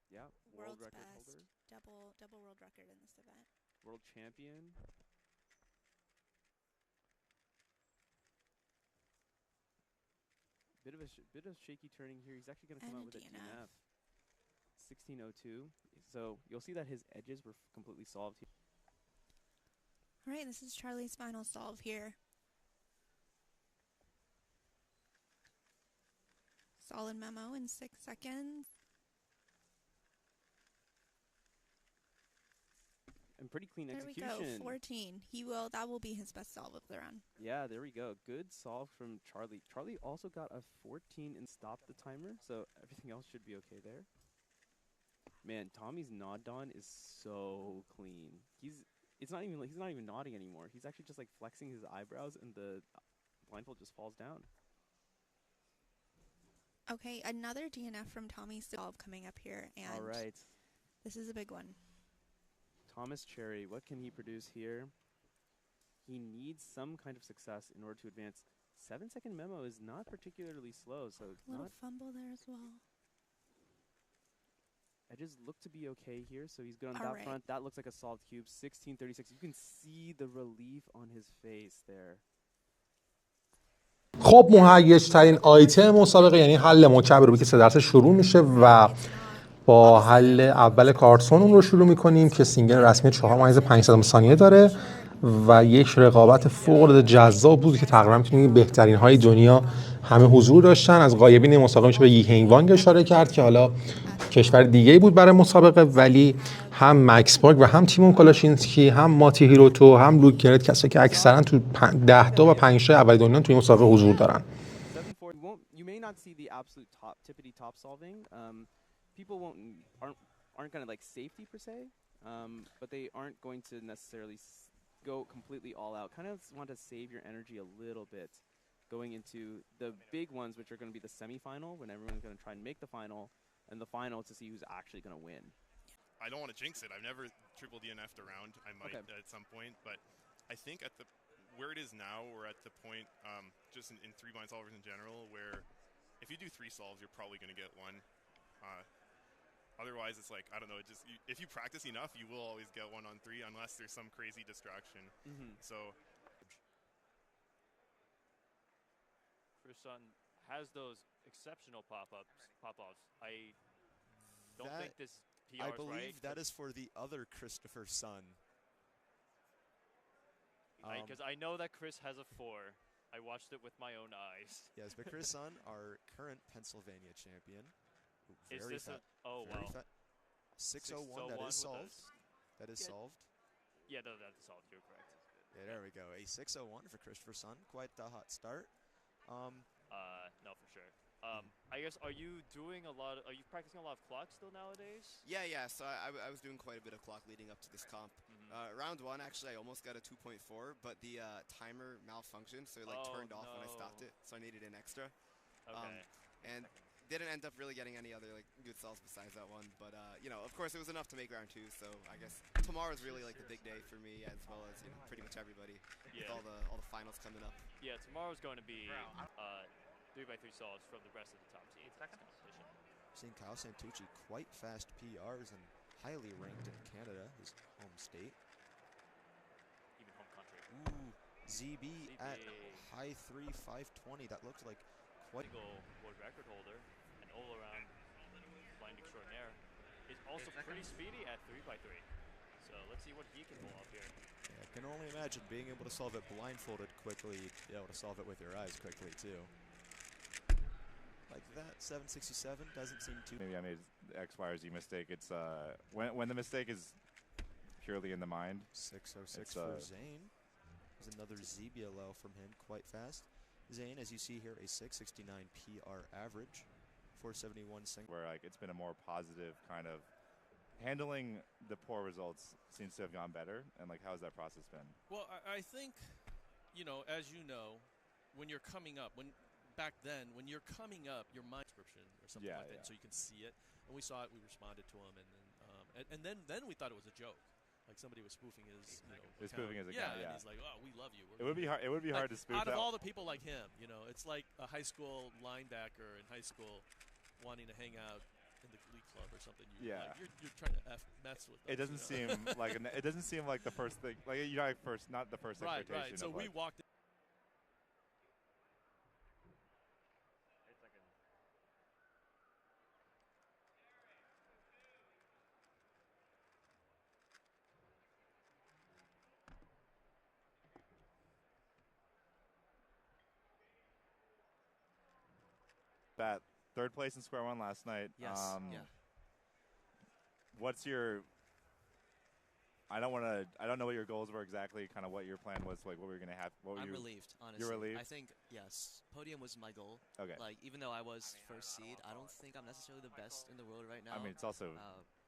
Yeah, world record best, holder. Double world record in this event. World champion. Bit of shaky turning here. He's actually going to come out with a DNF. 1602. So you'll see that his edges were completely solved here. All right, this is Charlie's final solve here. Solid memo in 6 seconds. And pretty clean execution. There we go, 14. That will be his best solve of the round. Yeah, there we go. Good solve from Charlie. Charlie also got a 14 and stopped the timer, so everything else should be okay there. Man, Tommy's nod don is so clean. He's not even nodding anymore. He's actually just like flexing his eyebrows, and the blindfold just falls down. Okay, another DNF from Tommy's solve coming up here, and all right, this is a big one. Thomas Cherry, what can he produce here? He needs some kind of success in order to advance. 7-second memo is not particularly slow, so a little fumble there as well. Edges look to be okay here, so he's good on that front. That looks like a solved cube. 1636. You can see the relief on his face there. خب مهیج‌ترین آیتم مسابقه یعنی حل مکعب روبیک 3 درصد شروع میشه و با حل اول کارتون اون رو شروع میکنیم که سینگل رسمی 4.5 ثانیه داره و یک رقابت فوق‌العاده جذاب بود که تقریبا میتونیم بهترین های دنیا همه حضور داشتن. از غایبین این مسابقه میشه به ییهنگ وانگ اشاره کرد که حالا کشور دیگه‌ای بود برای مسابقه، ولی هم مکس پارک و هم تیمون کلاشینسکی هم ماتی هیروتو هم لوک گرت کسایی که اکثرا تو 10 تا و 5 تا اول دنیا توی مسابقه حضور دارن. You may not see the absolute tippity top solving. People aren't going to like safety per se, but they aren't going to necessarily go completely all out. Kind of want to save your energy a little bit. going into the big ones, which are going to be the semifinal, when everyone's going to try and make the final, and the final to see who's actually going to win. I don't want to jinx it. I've never triple DNF'd around. I might at some point, but I think at where it is now, we're at the point, just in three-blind solvers in general, where if you do 3 solves, you're probably going to get 1. Otherwise, it's like, I don't know, if you practice enough, you will always get 1 on 3, unless there's some crazy distraction. So. Chris Sun has those exceptional pop-offs. I don't think this PR I is believe right. that is for the other Christopher Sun. Because I know that Chris has a 4. I watched it with my own eyes. Yes, but Chris Sun, our current Pennsylvania champion. Is this oh, wow. 601, that is solved. That is solved. Yeah, no, that's solved. You're correct. Yeah, there we go. A 601 for Christopher Sun. Quite the hot start. No, for sure. I guess, are you practicing a lot of clock still nowadays? Yeah. So I was doing quite a bit of clock leading up to this comp. Round 1, actually, I almost got a 2.4, but the timer malfunctioned, so it turned off when I stopped it, so I needed an extra. Okay. And didn't end up really getting any other good solves besides that one, but of course it was enough to make round 2. So I guess tomorrow's really the big day for me, as well as pretty much everybody. Yeah. With all the finals coming up. Yeah, tomorrow's going to be 3x3 solves from the rest of the top teams in this competition. Seeing Kyle Santucci quite fast PRs and highly ranked in Canada, his home state. Even home country. Ooh, ZB at high 3, 520. That looked like quite world record holder and all-around blind extraordinaire is also pretty speedy at 3x3. So let's see what he can pull off here. Yeah, I can only imagine being able to solve it blindfolded quickly, be able to solve it with your eyes quickly too. Like that, 767 doesn't seem too. Maybe I made X, Y, or Z mistake. It's when the mistake is purely in the mind. 606 for Zane. There's another ZBLL from him, quite fast. Zane, as you see here, a 669 PR average, 471 single. Where it's been a more positive kind of handling the poor results seems to have gone better. And how's that process been? Well, I think, as you know, when you're coming up, back then, when you're coming up, your mind description or something like that, so you can see it. And we saw it, we responded to him, and then we thought it was a joke. Like somebody was spoofing his, spoofing his account, and he's like, "Oh, we love you." It would be hard. It would be hard to spoof. Out of all the people like him, it's like a high school linebacker in high school wanting to hang out in the Glee club or something. You're trying to mess with them. It doesn't seem like it doesn't seem like the first thing. Not the first expectation. Right. So we walked. That 3rd place in square 1 last night. Yes. What's your? I don't know what your goals were exactly. Kind of what your plan was. What we were gonna have. I'm relieved. Honestly, you're relieved. I think yes. Podium was my goal. Okay. Even though I was first seed, I don't think I'm necessarily the best in the world right now. I mean, it's also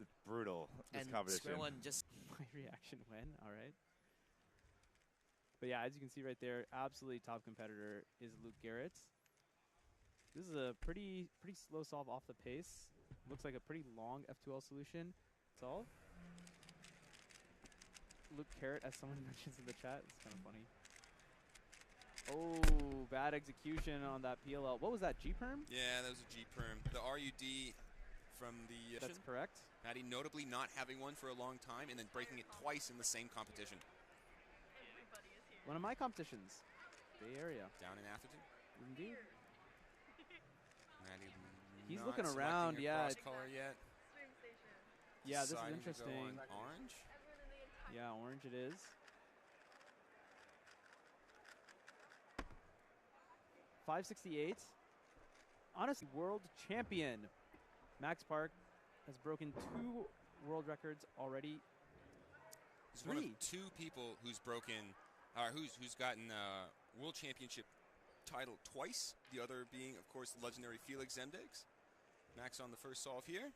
it's brutal. This competition. Square 1 just my reaction when. All right. But yeah, as you can see right there, absolutely top competitor is Luke Garrett. This is a pretty slow solve off the pace. Looks like a pretty long F2L solution. Solve. Luke Garrett, as someone mentions in the chat, it's kind of funny. Oh, bad execution on that PLL. What was that, G-perm? Yeah, that was a G-perm. The RUD from the... That's correct. Maddie notably not having one for a long time and then breaking it twice in the same competition. One of my competitions. Bay Area. Down in Atherton. Indeed. Maddie He's looking around, yeah. Color yet. Yeah, this is Deciding to interesting. go on orange? Yeah, orange it is. 568. Honestly, world champion. Max Park has broken 2 world records already. He's one of 2 people who's broken, who's gotten world championship title twice. The other being, of course, the legendary Felix Zemdegs. Max on the first solve here.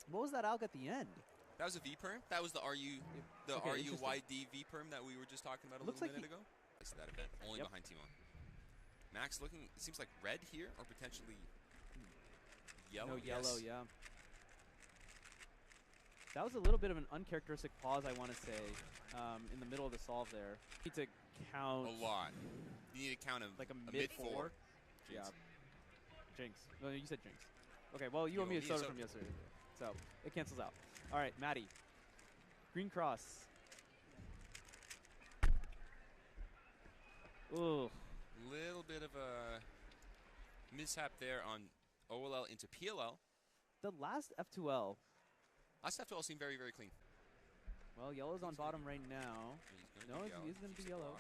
What was that alg at the end? That was a V-perm. That was the RUYD V-perm that we were just talking about a little minute ago. That event, only behind Timon. Max looking, it seems like red here, or potentially yellow. No yellow, yeah. That was a little bit of an uncharacteristic pause, I want to say, in the middle of the solve there. You need to count a lot. You need to count like a mid four. Yeah. Jinx. No, you said Jinx. Okay, well, you owe me a soda from yesterday, so it cancels out. All right, Maddie. Green cross. Ooh. Little bit of a mishap there on OLL into PLL. The last F2L. Last F2L seemed very, very clean. Well, yellow's on bottom right now. No, he's going to be yellow.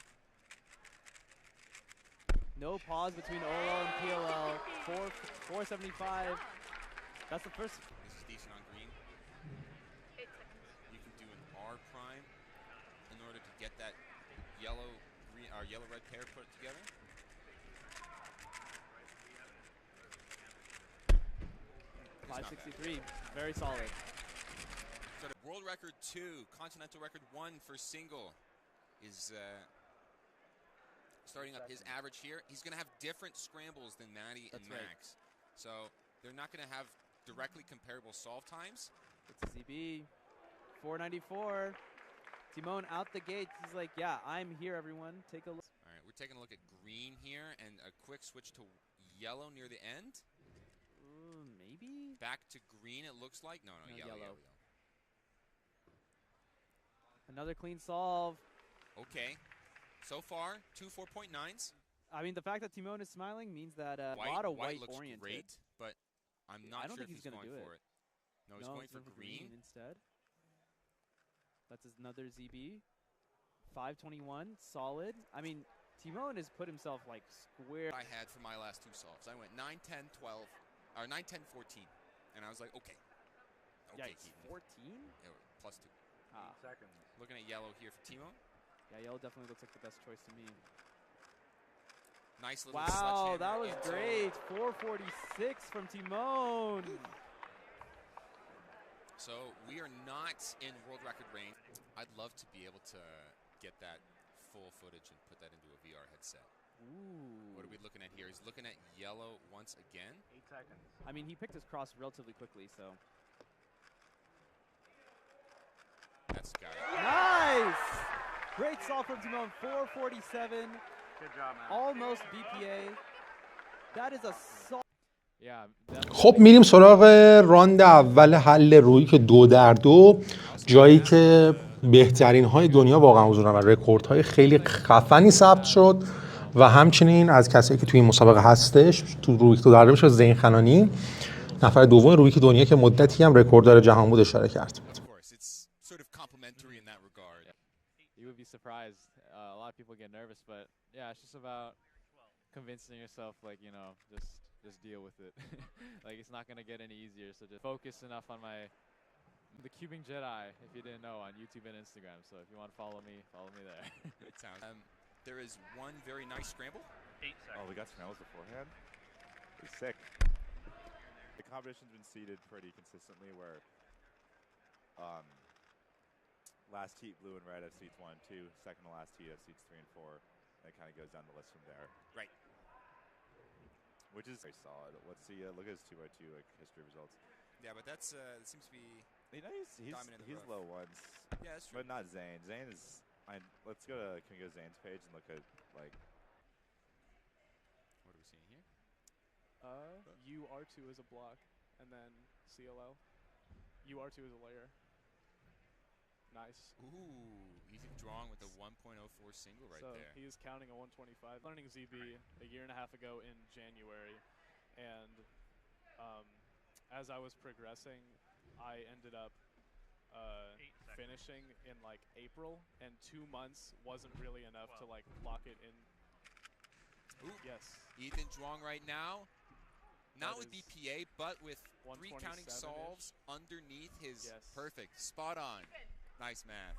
No pause between OLL and PLL. 475. That's the first. This is decent on green. You can do an R prime in order to get that yellow green or yellow red pair put together. .563, very solid. So the world record 2, continental record 1 for single is starting up his average here. He's going to have different scrambles than Maddie and Max. So they're not going to have directly comparable solve times. It's a CB. 494. Timon out the gate. He's like, yeah, I'm here, everyone. Take a look. All right, we're taking a look at green here and a quick switch to yellow near the end. Maybe? Back to green, it looks like. No, yellow. Another clean solve. Okay. So far, 2 4.9s. I mean, the fact that Timon is smiling means that a lot of white looks oriented. Great, but I'm not sure if he's going do for it. No, he's going for green instead. That's another ZB. 521, solid. I mean, Timon has put himself like square. I had for my last 2 solves. I went 9, 10, 12, or 9, 10, 14. And I was like, okay. Okay, Yikes, 14? Yeah, +2. Seconds. Looking at yellow here for Timon. Yeah, yellow definitely looks like the best choice to me. Nice little wow, that was great. 446 from Timon. So we are not in world record range. I'd love to be able to get that full footage and put that into a VR headset. Ooh. What are we looking at here? He's looking at yellow once again. 8 seconds. I mean, he picked his cross relatively quickly, so. That's got it. Nice! Great solve from Timon, 447. Good job, man. Almost BPA. That is a solid. خب میریم سراغ راند اول حل روبیک 2-2 جایی که بهترین های دنیا واقعا حضور دارن و رکوردهای خیلی خفنی ثبت شد و همچنین از کسایی که توی این مسابقه هستش تو روبیک 2-2 میشه زین خنانی نفر دوم روبیک دنیا که مدتی هم رکورددار جهان بود اشاره کرد. You would be surprised. A lot of people get nervous, but yeah, it's just about convincing yourself, like, you know, just deal with it. Like, it's not going to get any easier, so just focus enough on the Cubing Jedi, if you didn't know, on YouTube and Instagram. So if you want to follow me there. It sounds. There is one very nice scramble. 8 seconds. Oh, we got scrambles beforehand? It's sick. The competition's been seeded pretty consistently where last heat blue and red have seats 1 and 2, second to last heat have seats 3 and 4, and it kind of goes down the list from there. Right. Which is very solid. Let's see. Look at his 2x2 history results. Yeah, but that's it seems to be. You know, he's low ones. Yeah, that's true. But not Zane. Zane is. Let's go to. Can we go to Zane's page and look at like. What are we seeing here? UR2 is a block, and then CLL. UR2 is a layer. Nice. Ooh, Ethan drawing with a 1.04 single right so there. So he's counting a 125. Learning ZB a year and a half ago in January, and as I was progressing, I ended up finishing in like April, and 2 months wasn't really enough to like lock it in. Ooh. Yes. Ethan drawing right now. Not with BPA, but with 3 counting solves underneath his perfect. Spot on. Nice math.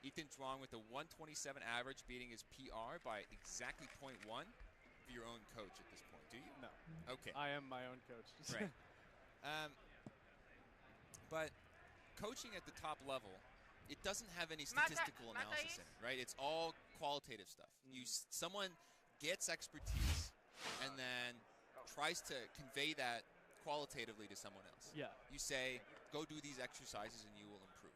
Ethan drawing with a 127 average, beating his PR by exactly 0.1 for your own coach at this point. Do you? No. Okay. I am my own coach. Right. But coaching at the top level it doesn't have any statistical analysis in it, right? It's all qualitative stuff. Someone gets expertise and then tries to convey that qualitatively to someone else. Yeah. You say, go do these exercises and you will improve.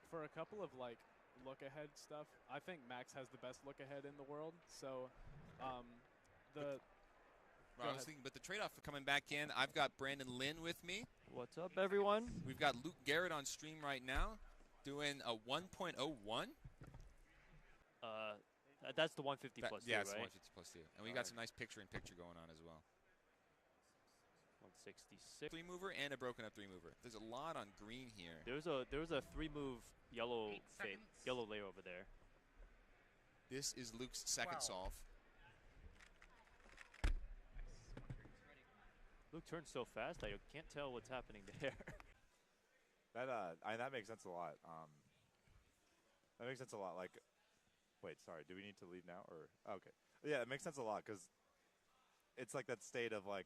For a couple of like look ahead stuff, I think Max has the best look ahead in the world. So I was thinking, but the trade-off for coming back in, I've got Brandon Lin with me. What's up, everyone? We've got Luke Garrett on stream right now, doing a 1.01. That's the 150 plus 2, yeah, it's right? 150 plus 2. And we got some nice picture-in-picture going on as well. 166. 3-mover and a broken-up 3-mover. There's a lot on green here. There was a 3-move yellow layer over there. This is Luke's second solve. Luke turns so fast that you can't tell what's happening there. That makes sense a lot. That makes sense a lot. Like, wait, sorry, do we need to leave now or okay? Yeah, it makes sense a lot because it's like that state of like.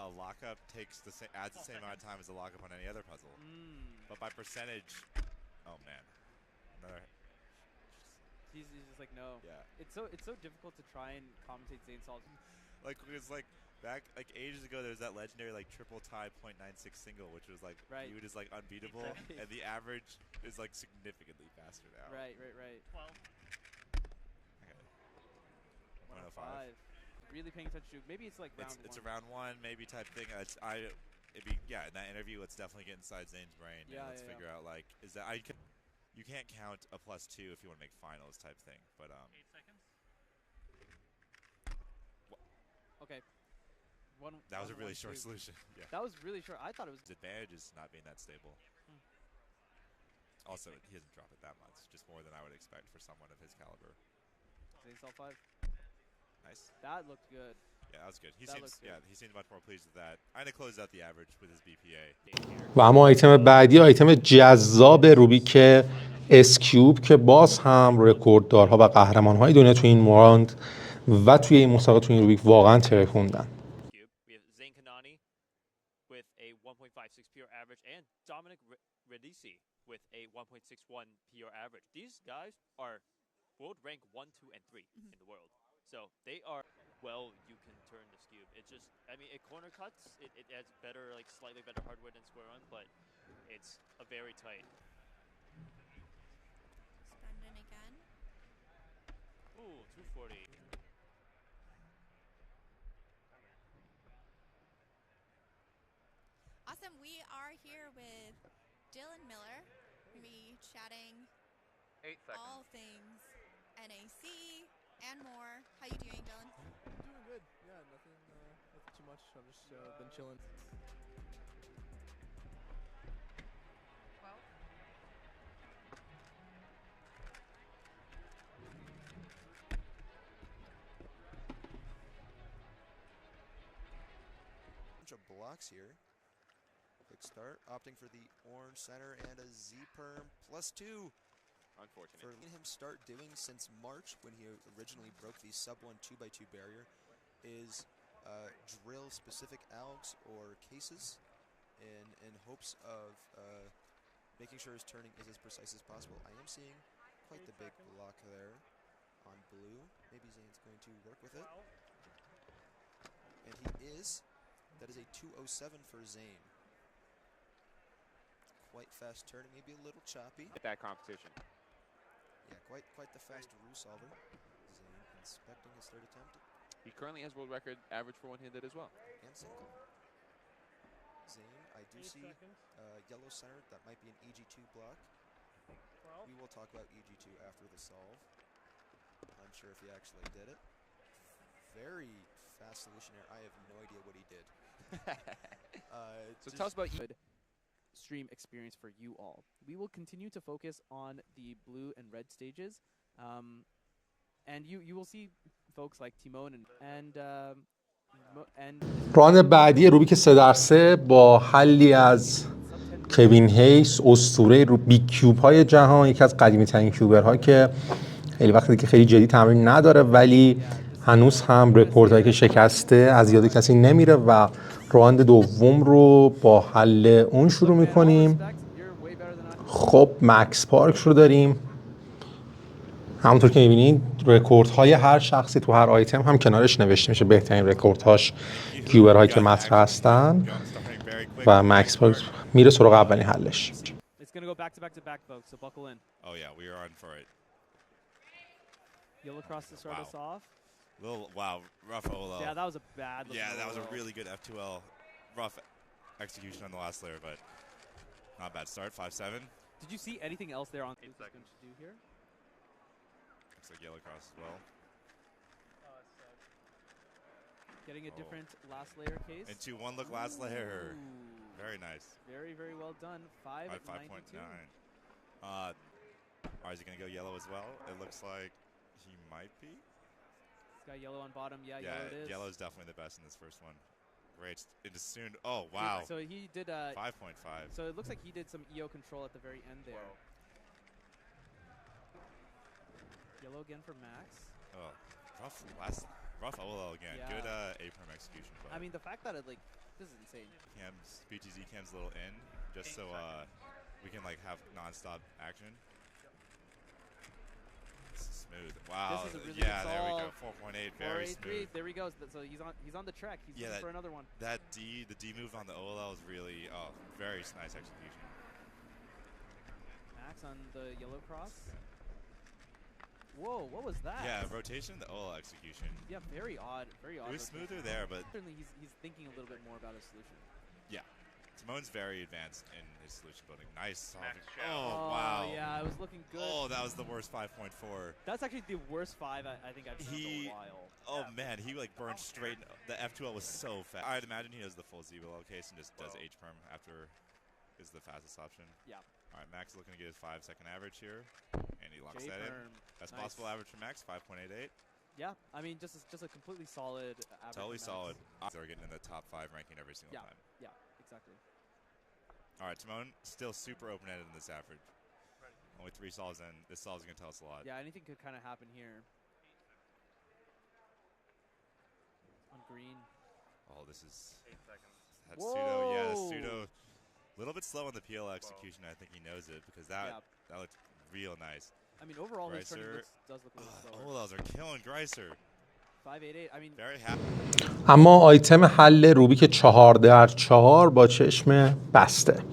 A lockup adds the same amount of time as a lockup on any other puzzle, but by percentage, oh man, another. He's just like no. Yeah. It's so difficult to try and commentate Zane solves. Like it's like back like ages ago, there was that legendary like triple tie .96 single, which was like viewed as like unbeatable, and the average is like significantly faster now. Right. 12. Okay. 105. Really paying attention to. Maybe it's like round one. It's a round one, maybe type thing. In that interview, let's definitely get inside Zane's brain. Yeah, and let's figure out like you can't count a +2 if you want to make finals type thing. But 8 seconds. Okay. That was a really short solution. Yeah. That was really short. I thought it was. His advantage is not being that stable. Also, he doesn't drop it that much, just more than I would expect for someone of his caliber. Zane solve 5. Nice. That looked good. Yeah, that was good. He seems much more pleased with that. And it closed out the average with his BPA. و اما آیتم بعدی آیتم جذاب روبیک اسکیوب که باز هم رکورددارها و قهرمان‌های دنیا توی این راند و توی این مسابقه توی این روبیک واقعا ترکوندن. We have Zane Kanani with a 1.56 PR average and Dominic Radici with a 1.61 PR average. These guys are world rank 1, 2, and 3 in the world. So they are you can turn this cube. It's just, I mean, it corner cuts. It adds better, like slightly better hardware than square run, but it's a very tight. Spend in again. Ooh, 240. Awesome. We are here with Dylan Miller. We'll be chatting 8 seconds. all things NAC and more. How you doing, Dylan? Doing good. Yeah, nothing too much. I've just been chilling. Bunch of blocks here. Quick start, opting for the orange center and a Z-perm +2. Unfortunate. For him start doing since March when he originally broke the sub-1 2x2 barrier is drill specific algs or cases in hopes of making sure his turning is as precise as possible. I am seeing quite the big block there on blue. Maybe Zane's going to work with it. And he is. That is a 207 for Zane. Quite fast turning, maybe a little choppy. At that competition. Yeah, quite the fast rule solver. Zane inspecting his third attempt. He currently has world record average for one-handed as well. And single. Zane, I do see yellow center. That might be an EG2 block. 12. We will talk about EG2 after the solve. Unsure if he actually did it. Very fast solution there. I have no idea what he did. So tell us about good stream experience for you all. We will continue to focus on the blue and red stages, and you will see folks like Timon and راند بعدی روبیک 3 در 3 با حلی از کوین هیس، اسطوره روبیک کیوب های جهان، یکی از قدیمی ترین کیوبرها که خیلی وقتی که خیلی جدی تمرین نداره ولی هنوز هم رکوردهایی که شکسته از یاد کسی نمیره و راند دوم رو با حل اون شروع میکنیم. خب مکس پارک رو داریم. همونطور که می‌بینید رکوردهای هر شخصی تو هر آیتم هم کنارش نوشته میشه، بهترین رکوردهاش کیوبرهایی که مطرح هستن و مکس پارک میره سراغ اولین حلش. It's going to go back to back to back, folks, so buckle in. Oh yeah, we are on for it. Yellow cross to start us off. Wow, rough OLL. Yeah, that was a bad looking Yeah, that was a OLL. really good F2L. Rough execution on the last layer, but not bad start. 5-7. Did you see anything else there on Luke is going to do here? Looks like yellow cross as well. Getting a different last layer case. Into one look last layer. Very nice. Very, very well done. 5.9. Is he going to go yellow as well? It looks like he might be. He's got yellow on bottom. Yeah, yellow it is. Yellow is definitely the best in this first one. Great. Into soon. Oh, wow. So he did 5.5. So it looks like he did some EO control at the very end there. Yellow again for Max. Oh, rough OLL again. Yeah. Good A-perm execution. I mean, the fact that it this is insane. BTZ cam's a little in, just so we can have non-stop action. This is smooth. Wow. This is a really yeah, there we go. 4.8, very smooth. There he goes. So he's on the track. He's looking for another one. The D move on the OLL is really very nice execution. Max on the yellow cross. Whoa, what was that? Yeah, rotation, the OLL execution. Yeah, very odd. Very odd. It was smoother there, but certainly he's thinking a little bit more about his solution. Yeah. Timon's very advanced in his solution building. Nice. Oh, wow. Yeah, it was looking good. Oh, that was the worst 5.4. That's actually the worst 5 I think I've seen in a while. Oh, man, he burned straight. The F2L was so fast. I'd imagine he does the full ZBL case and just does H-perm after is the fastest option. Yeah. All right, Max is looking to get his 5-second average here, and he locks that in. Best possible average for Max, 5.88. Yeah, I mean, just a completely solid average. Totally solid. They're getting in the top 5 ranking every single time. Yeah, exactly. All right, Timon, still super open-ended in this average. Only 3 solves in. This solve is going to tell us a lot. Yeah, anything could kind of happen here. On green. Oh, this is... 8 seconds. That pseudo, yeah, the pseudo. A little bit slow on the PL execution. I think he knows it because that looked real nice. I mean, overall, his turning does look a little slower. Oh, those are killing Greiser. 5.88. I mean, very happy. اما آیتم حل روبیک 4 در 4 با چشم بسته.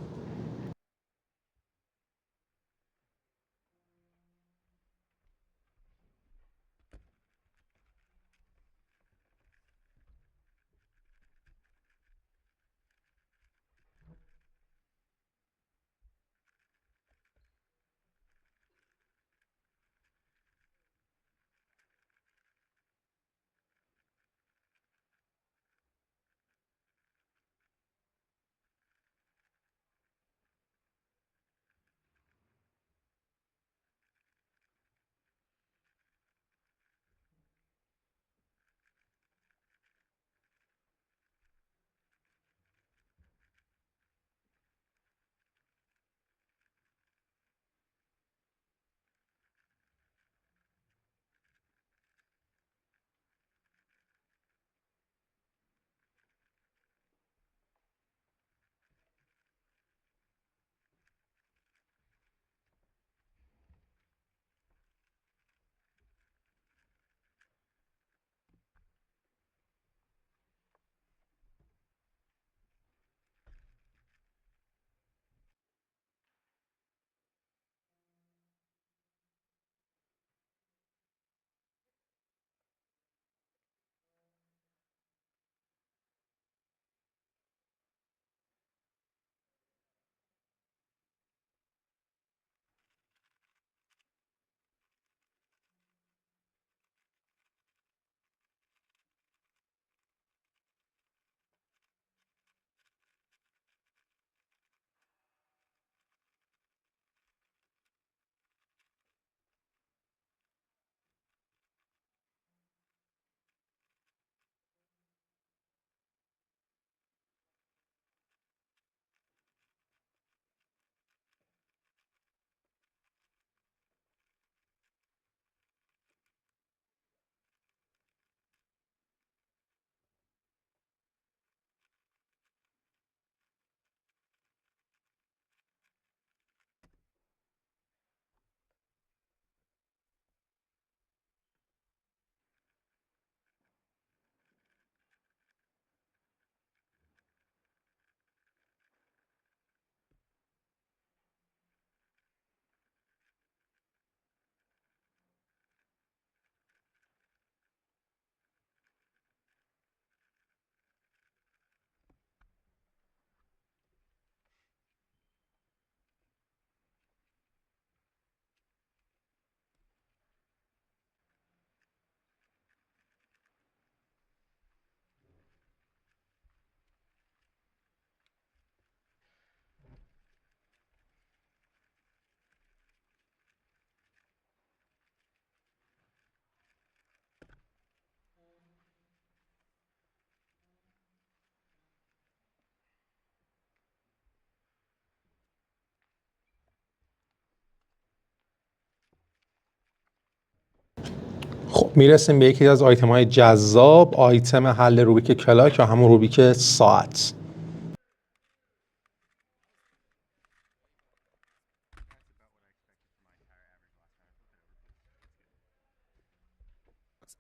خب میرسیم به یکی از آیتم های جذاب، آیتم حل روبیک کلیک یا همون روبیک ساعت.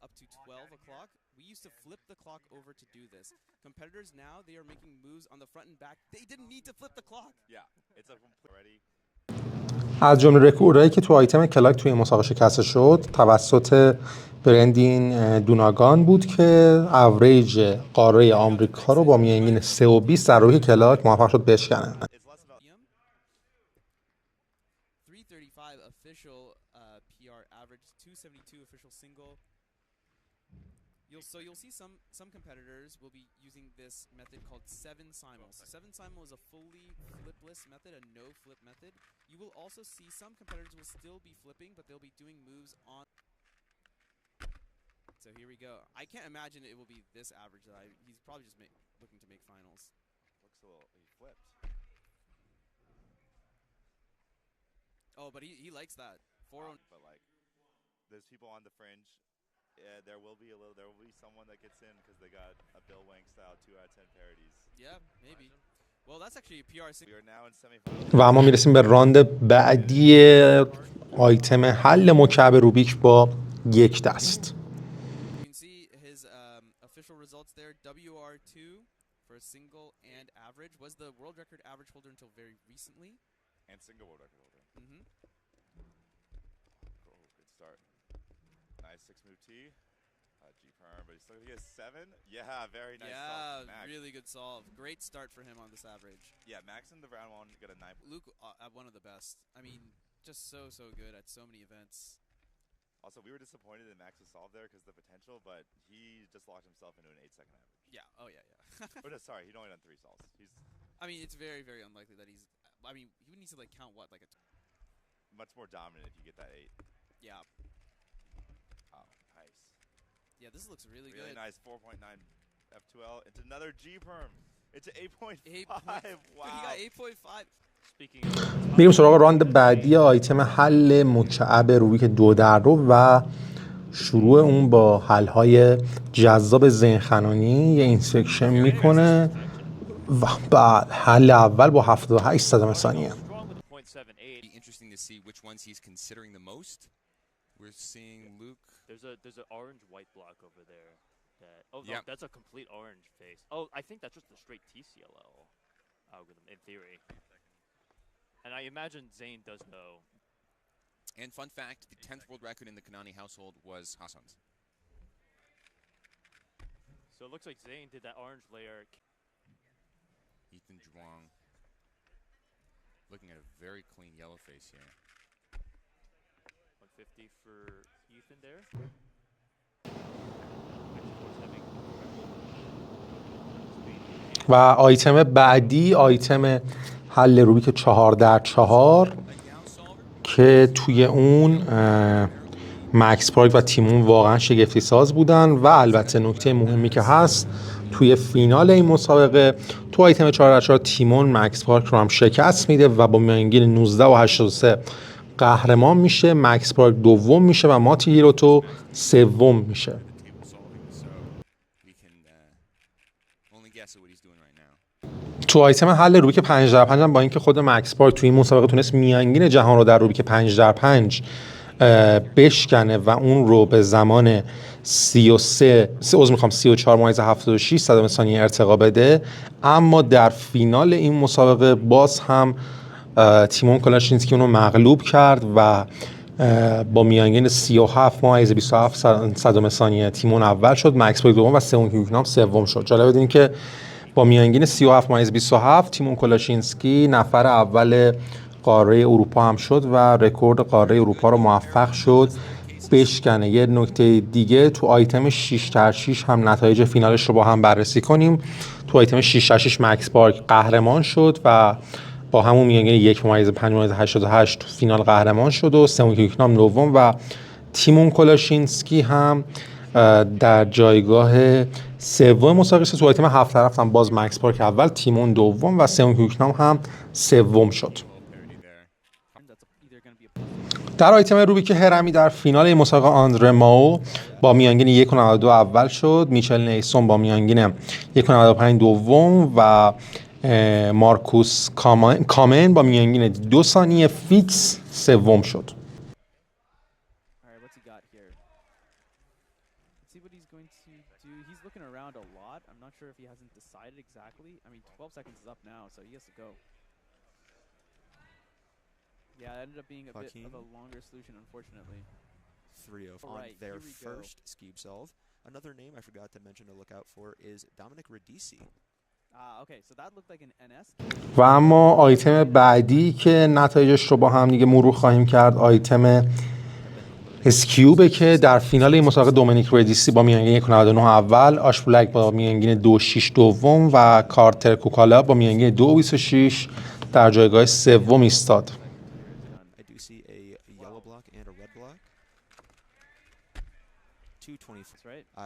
Up to 12 o'clock. We used to flip the clock over to do this. Competitors now, they are making moves on the front and back. They didn't need to flip the clock. Yeah, it's a complete already. از جمله رکوردهایی که تو آیتم کلیک توی مسابقه شکسته شد توسط برندین دوناگان بود که اوریج قاره آمریکا رو با میانگین 3 و 20 در روی کلیک موفق شد بشکنه. 335 official PR average, 272 official single. You'll see some competitors will be using this method called 7 simul. So 7 simul is a fully flipless method, a no flip method. You will also see some competitors will still be flipping, but they'll be doing moves on. So here we go. I can't imagine it will be this average. He's probably just looking to make finals. Looks a little. He flipped. Oh, but he likes that. 4-0. But like, there's people on the fringe. Yeah, there will be someone that gets in because they got a Bill Wank style 2 out of 10 parodies. Yeah, maybe. Well, that's actually a PR. We are now in semifinals. و اما میرسیم به راند بعدی آیتم حل مکعب روبیک با یک دست. You can see his official results there. WR2 for a single and average was the world record average holder until very recently. And single world record holder. Mm-hmm. Oh, good start. Nice 6-move T. G-perm, but he's still gonna get a 7. Yeah, very nice. Yeah, Max. really good solve. Great start for him on this average. Yeah, Max in the round 1 got a 9. Luke at one of the best. I mean, just so good at so many events. Also, we were disappointed in Max's solve there because the potential, but he just locked himself into an 8-second average. Yeah. Oh yeah. Oh no, sorry, he'd only done 3 solves. I mean, it's very unlikely that he's. I mean, he would need to like count what like a. Much more dominant if you get that 8. Yeah. Oh, nice. Yeah, this looks really good. Really nice 4.9 F2L. It's another G-perm. It's an 8.5. Wow. He got 8.5. میریم سراغ راند بعدی آیتم حل مکعب روبیک 2 در رو و شروع اون با حل‌های جذاب ذهن‌خنانی یه اینسپکشن میکنه و بعد حل اول با 78 صدم ثانیه. Interesting to see which ones he's considering the most. We're seeing Luke. There's an orange white block over there. No, that's a complete orange face. Oh, I think that's just a straight TCLL algorithm in theory. And I imagine Zane does know. And fun fact, the 10th world record in the Kanani household was Hassan's. So it looks like Zane did that orange layer. Ethan Zhuang looking at a very clean yellow face here. 150 for Ethan there. و آیتم بعدی آیتم حل روبیک 4 در 4 که توی اون مکس پارک و تیمون واقعا شگفتی ساز بودن و البته نکته مهمی که هست توی فینال این مسابقه تو آیتم 4 در 4 تیمون مکس پارک رو هم شکست میده و با میانگین 19 و 83 قهرمان میشه. مکس پارک دوم میشه و ماتی هیروتو سوم میشه. تو آیتم حل روبیک 5 در 5 هم با اینکه خود مکس پارک تو این مسابقه تونست میانگین جهان رو در روبیک 5 در 5 بشکنه و اون رو به زمان 34.76 صدم ثانیه ارتقا بده، اما در فینال این مسابقه باز هم تیمون کلاشینسکی اون رو مغلوب کرد و با میانگین 37.27 صدم ثانیه تیمون اول شد، مکس پارک دوم و سئون کیوکنام سوم شد. جالب بدین که با میانگین 37.27 تیمون کلاشینسکی نفر اول قاره اروپا هم شد و رکورد قاره اروپا رو موفق شد بشکنه. یه نکته دیگه تو آیتم 6 در 6 هم نتایج فینالش رو با هم بررسی کنیم. تو آیتم 6 در 6 مکس پارک قهرمان شد و با همون میانگین 1.5.88 تو فینال قهرمان شد و سئون کیوکنام دوم و تیمون کلاشینسکی هم در جایگاه سوم مسابقه تو آیتم 7 طرف هم باز مکس پارک اول، تیمون دوم و سئون کیوکنام هم سوم شد. در آیتم روبیک هرمی در فینال این مسابقه آندره ماو با میانگین 1.92 اول شد، میچل نیسون با میانگین 1.95 دوم و مارکوس کامن با میانگین 2 ثانیه فیکس سوم شد. Yeah, it ended up being a bit of a longer solution, unfortunately. 3-0 on their first Skeeb solve. Another name I forgot to mention to look out for is Dominic Radici. Okay, so that looked like an NS. و اما آیتم بعدی که نتایجش رو با هم دیگه مرور خواهیم کرد آیتم اسکیوبه که در فینال این مسابقه دومینیک ردیسی با میانگین 1.99 اول، آشپولک با میانگین 2.6 دوم و کارتر کوکالا با میانگین 2.26 در جایگاه سوم ایستاد.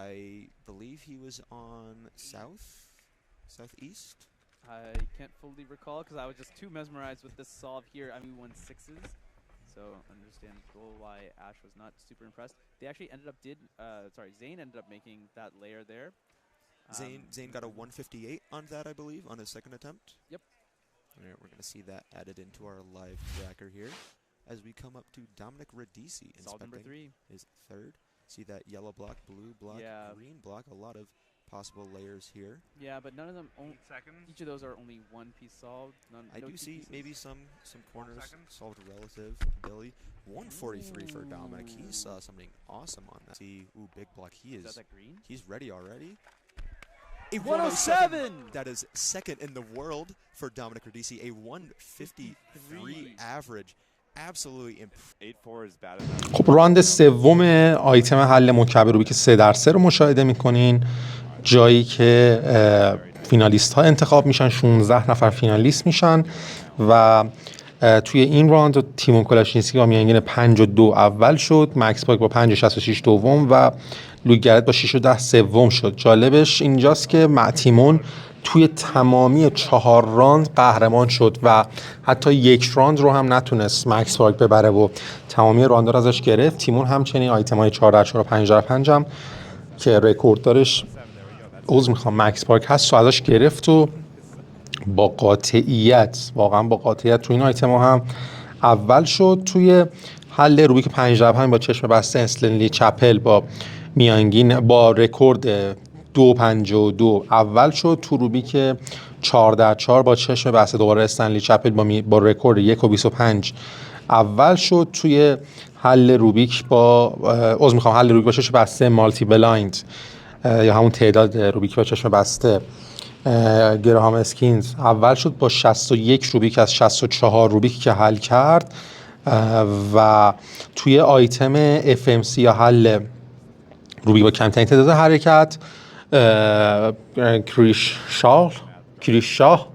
I believe he was on southeast. I can't fully recall because I was just too mesmerized with this solve here. I mean, 1 6s, so understandable why Ash was not super impressed. They actually ended up Zane ended up making that layer there. Zane got a 158 on that, I believe, on his second attempt. Yep. All right, we're going to see that added into our live tracker here as we come up to Dominic Radici solve number 3. His third. See that yellow block, blue block, green block, a lot of possible layers here. Yeah, but none of them, each of those are only one piece solved. I do see maybe some corners solved relative. Billy, 143 for Dominic. He saw something awesome on that. See, big block. Is that green? He's ready already. A 107! That is second in the world for Dominic Radici. A 153 average. خب راند سوم آیتم حل مکعب روبیک 3x3 رو مشاهده میکنین، جایی که فینالیست ها انتخاب میشن، 16 نفر فینالیست میشن و توی این راند تیمون کلاشینسکی با میانگین 5.2 اول شد، مکس پاک با 5.66 دوم و لوک گرت با 6.10 سوم شد. جالبش اینجاست که تیمون توی تمامی 4 راند قهرمان شد و حتی 1 راند رو هم نتونست مکس پارک ببره و تمامی راندها رو ازش گرفت. تیمون همچنین آیتم‌های 4x4 و 5x5 هم که رکورددارش مکس پارک هست و ازش گرفت و با قاطعیت، واقعا با قاطعیت توی این آیتم‌ها هم اول شد. توی حل روبیک 5x5 با چشم بسته اسلنلی چپل با میانگین با رکورد 2.52 اول شد. تو روبیک 4x4 با چشم بسته دوباره استنلی چپل با رکورد 1.25 اول شد. توی حل روبیک حل روبیک با چشم بسته مالتی بلایند یا همون تعداد روبیک با چشم بسته گراهام اسکینز اول شد با 61 روبیک از 64 روبیک که حل کرد. و توی آیتم FMC یا حل روبیک با کمترین تعداد حرکت کریش شاه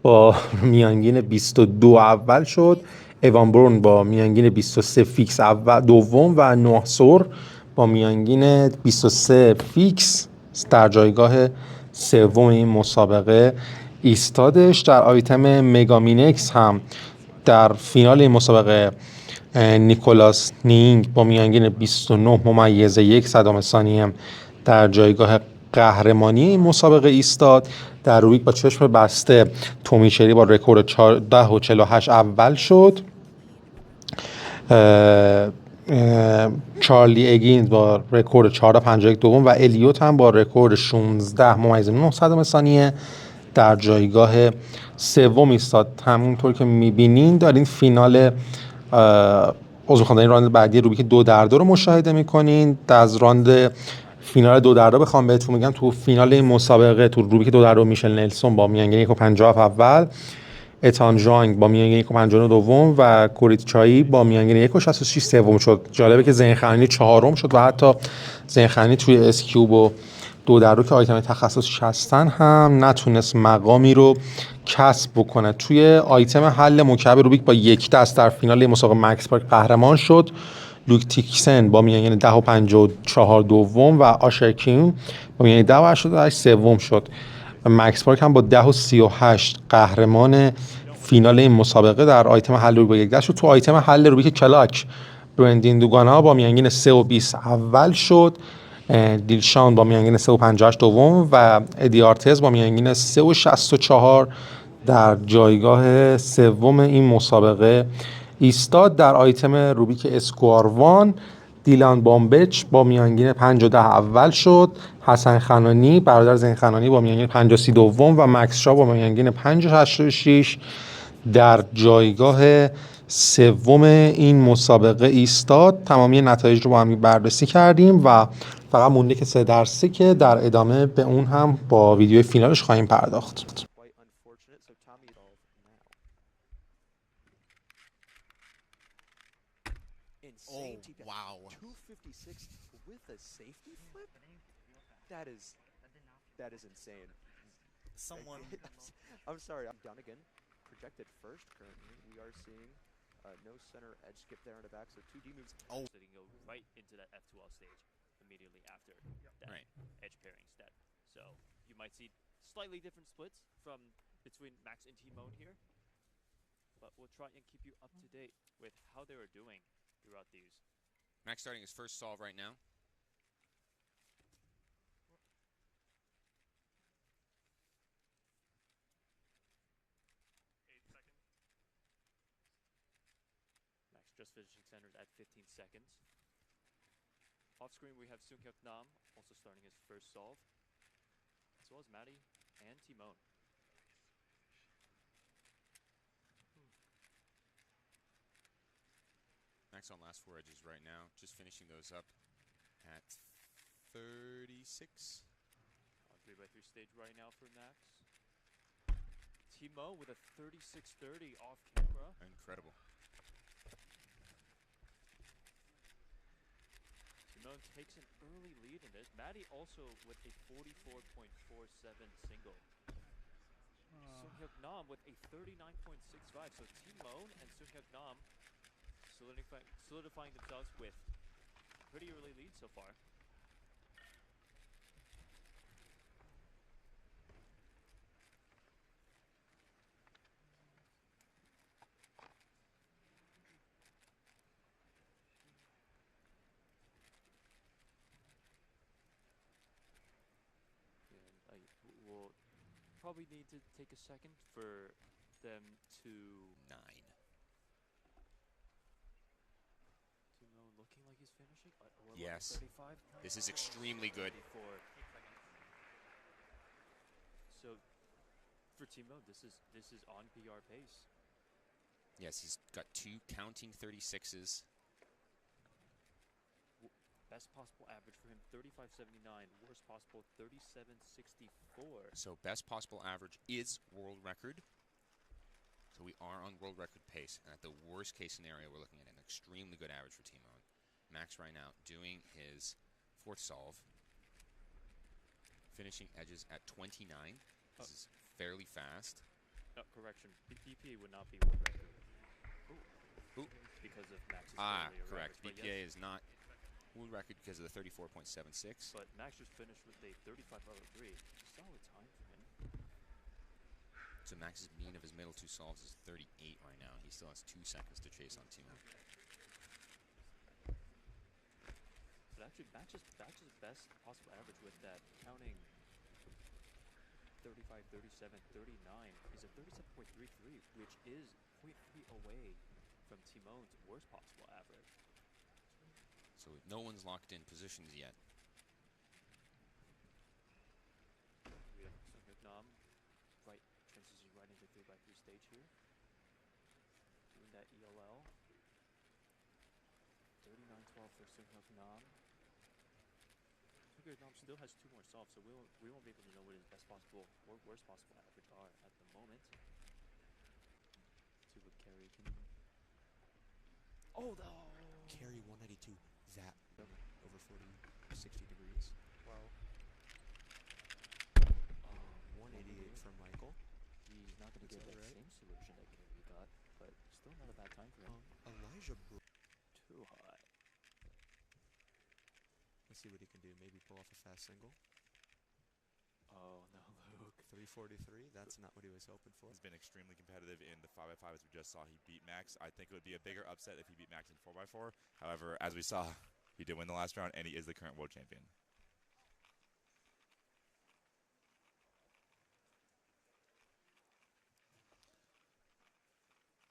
با میانگین 22 اول شد، ایوان برون با میانگین 23 فیکس اول دوم و نوحسور با میانگین 23 فیکس در جایگاه سوم این مسابقه ایستادش. در آیتم مگامینکس هم در فینال این مسابقه نیکولاس نینگ با میانگین 29.1 ثانیه در جایگاه قهرمانی این مسابقه ایستاد. در روبیک با چشم بسته تومی شری با رکورد 10.48 اول شد. چارلی اگینز با رکورد 14.51 دوم و الیوت هم با رکورد 16.9 ثانیه در جایگاه سوم ایستاد. همونطور که می‌بینین در این فینال این راند بعدی روبیک 2x2 رو مشاهده می‌کنین. از راند فینال 2x2 بخوام بهتون بگم، تو فینال این مسابقه تو روبیک 2x2 میشل نلسون با میانگین 1.50 اول، اتان جانگ با میانگین 1.59 دوم و کوریت چایی با میانگین 1.66 سوم شد. جالبه که زینخانی چهارم شد و حتی زینخانی توی اسکیوب و 2x2 که آیتم تخصصش هستن هم نتونست مقامی رو کسب بکنه. توی آیتم حل مکعب روبیک با 1 دست در فینال مسابقه مکس پارک قهرمان شد. لوک تیکسن با میانگین 10.54 دوم و آشر کیم با میانگین 10.88 سوم شد. مکس پارک هم با 10.38 قهرمان فینال این مسابقه در آیتم حل روبیک یک دست. تو آیتم حل روبیک کلاک برندین دوگانا با میانگین 3 و 20 اول شد، دیلشان با میانگین 3 و 58 دوم و ادیارتز با میانگین 3 و 64 در جایگاه سوم این مسابقه ایستاد. در آیتم روبیک اسکواروان دیلان بامبچ با میانگین 5 و 10 اول شد، حسن خنانی برادر زین خنانی با میانگین 5 و 30 دوم و مکس شا با میانگین 5 و 86 در جایگاه سوم این مسابقه ایستاد. تمامی نتایج رو با هم بررسی کردیم و فقط مونده که 3 در 3 که در ادامه به اون هم با ویدیو فینالش خواهیم پرداخت. Wow. 256 with a safety flip? That is insane. Someone I'm sorry, I'm done again. Projected first currently. We are seeing no center edge skip there on the back, so 2D moves. Oh. So they can go right into that F12 stage immediately after that edge pairing step. So you might see slightly different splits from between Max and Timon here. But we'll try and keep you up to date with how they are doing throughout these. Max starting his first solve right now. Max just finishing centered at 15 seconds. Off screen we have Sunghyuk Nam also starting his first solve, as well as Maddie and Timon. Max on last 4 edges right now, just finishing those up at 36. On 3x3 stage right now for Max. Timon with a 36-30 off camera. Incredible. Timon takes an early lead in this. Maddie also with a 44.47 single. Sunghyuk Nam with a 39.65. So Timon and Sunghyuk Nam solidifying themselves with pretty early lead so far. And we'll probably need to take a second for them to... 9. Looking like he's finishing. Yes. This is extremely good. So for Timon, this is on PR pace. Yes, he's got 2 counting 36s. Best possible average for him 35.79. Worst possible 37.64. So best possible average is world record. So we are on world record pace, and at the worst case scenario, we're looking at an extremely good average for Timon. Max right now doing his 4th solve, finishing edges at 29. This is fairly fast. Correction, BPA would not be world record. Ooh. Because of Max's correct. Average, BPA is not world record because of the 34.76. But Max just finished with a 35.03. Solid time for him. So Max's mean of his middle 2 solves is 38 right now. He still has 2 seconds to chase on Timon. But actually, Max's best possible average with that counting 35, 37, 39 is a 37.33, which is 0.3 away from Timon's worst possible average. So no one's locked in positions yet. We have Sunghyuk Nam transitioning right into 3x3 stage here. Doing that ELL. 39.12 for Sunghyuk Nam. Sunghyuk Nam still has 2 more solves, so we won't be able to know what his best possible or worst possible average are at the moment. See what carry can... Oh, no! Carry 192. That over 40, 60 degrees. Wow. 188 from Michael. He's not going to get that same solution that Carey got, but still not a bad time for him. Elijah Too high. Let's see what he can do. Maybe pull off a fast single. Oh, no, Luke. 343. That's not what he was hoping for. He's been extremely competitive in the 5x5 as we just saw. He beat Max. I think it would be a bigger upset if he beat Max in 4x4. However, as we saw, he did win the last round, and he is the current world champion.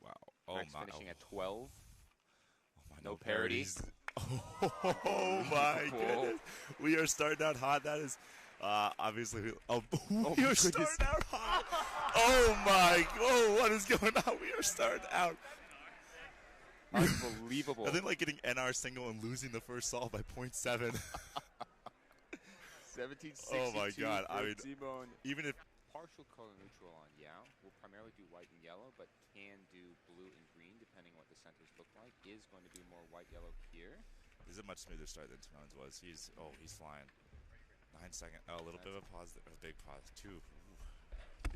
Wow. Oh Max my. finishing at 12. Oh my, no parity. Oh my goodness. We are starting out hot. That is obviously. We are starting out hot. Oh my. Oh, what is going on? We are starting out. Unbelievable. I think like getting NR single and losing the first solve by 0.7. 1762. Oh my god. I mean, Timon. even if. Partial color neutral on Yao. Will primarily do white and yellow, but can do blue and green depending what the centers look like. Is going to do more white-yellow here. This is a much smoother start than Timon's was. He's flying. 9 second. Oh, a little bit of a pause. A big pause. 2.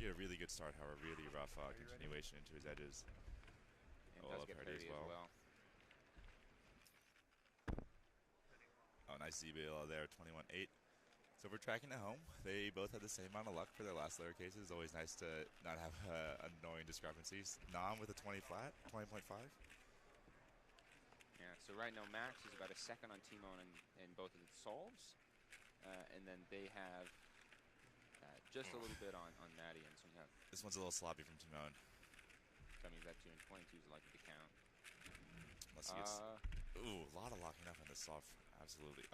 He had a really good start, however, really rough continuation into his edges. And does get parity as well. Oh, nice Z-Bail there. 21-8. So we're tracking at home. They both had the same amount of luck for their last layer cases. Always nice to not have annoying discrepancies. Nam with a 20 flat, 20.5. Yeah, so right now Max is about a second on Timon in both of the solves. And then they have just a little bit on Maddie. And so we have this one's a little sloppy from Timon. Coming at 2 and 22 is likely to count. Unless he gets... Ooh, a lot of locking up on this soft. Absolutely.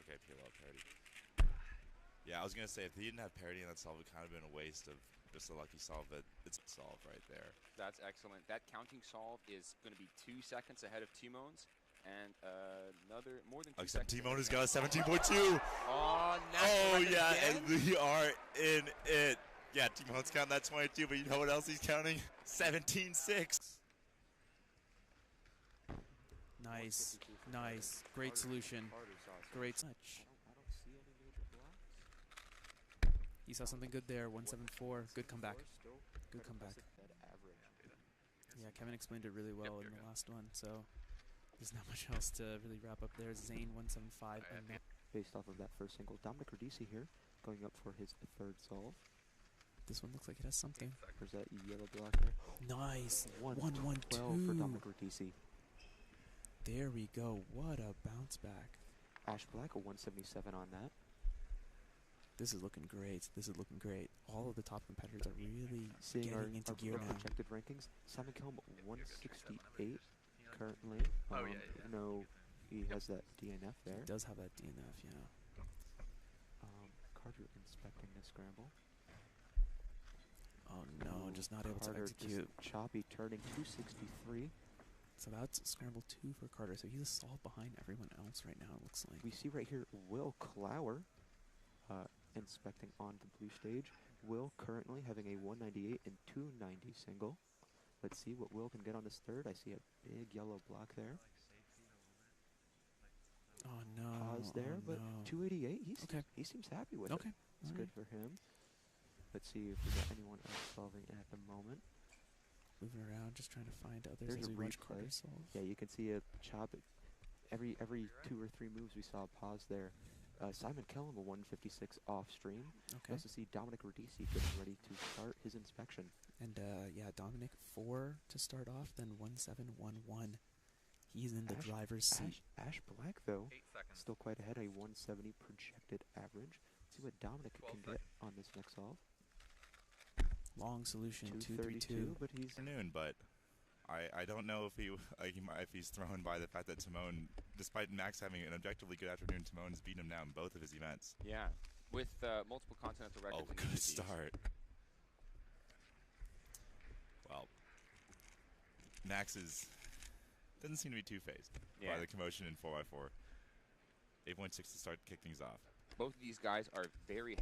Okay, PLL parity. Yeah, I was going to say, if he didn't have parity in that solve, it kind of been a waste of just a lucky solve, but it's a solve right there. That's excellent. That counting solve is going to be 2 seconds ahead of Timon's, and another more than 2 seconds. Timon has got a 17.2. Oh, yeah, and we are in it. Yeah, Timon's counting that 22, but you know what else he's counting? 17.6. Nice, nice, great solution, great touch. He saw something good there, 174, good comeback, good comeback. Yeah, Kevin explained it really well in the last one, so there's not much else to really wrap up there. Zane 175. And based off of that first single, Dominic Rudisi here, going up for his third solve. This one looks like it has something. There's that yellow block there. Nice, 1-1-12 for Dominic Rudisi. There we go, what a bounce back. Ash Black, a 177 on that. This is looking great. This is looking great. All of the top competitors are really seeing getting into gear now. Projected rankings. Simon Kelm 168 currently. No, he has that DNF there. He does have that DNF, yeah. Carter inspecting the scramble. Oh no, just not able to execute. Just choppy, turning 263. So that's scramble 2 for Carter. So he's a solve behind everyone else right now, it looks like. We see right here Will Clower inspecting on the blue stage. Will currently having a 198 and 290 single. Let's see what Will can get on this third. I see a big yellow block there. Oh no. Pause there, but 288. He seems happy with it. Okay. It's good for him. Let's see if we got anyone else solving at the moment. Moving around, just trying to find others. There's as a we watch replay. Carter solve. Yeah, you can see a chop. Every 2 or 3 moves we saw a pause there. Simon Kellum, a 156 off stream. Okay. We also see Dominic Rudisi getting ready to start his inspection. And yeah, Dominic 4 to start off, then 1711. He's in the driver's seat. Ash Black, though, still quite ahead, a 170 projected average. Let's see what Dominic can get on this next solve. Long solution, 232, but he's afternoon, but I don't know if if he's thrown by the fact that Timon, despite Max having an objectively good afternoon, Timon has beaten him now in both of his events. Yeah, with multiple continental records. Oh, good start. Well, Max doesn't seem to be two-faced by the commotion in 4x4. 8.6 to start kick things off. Both of these guys are very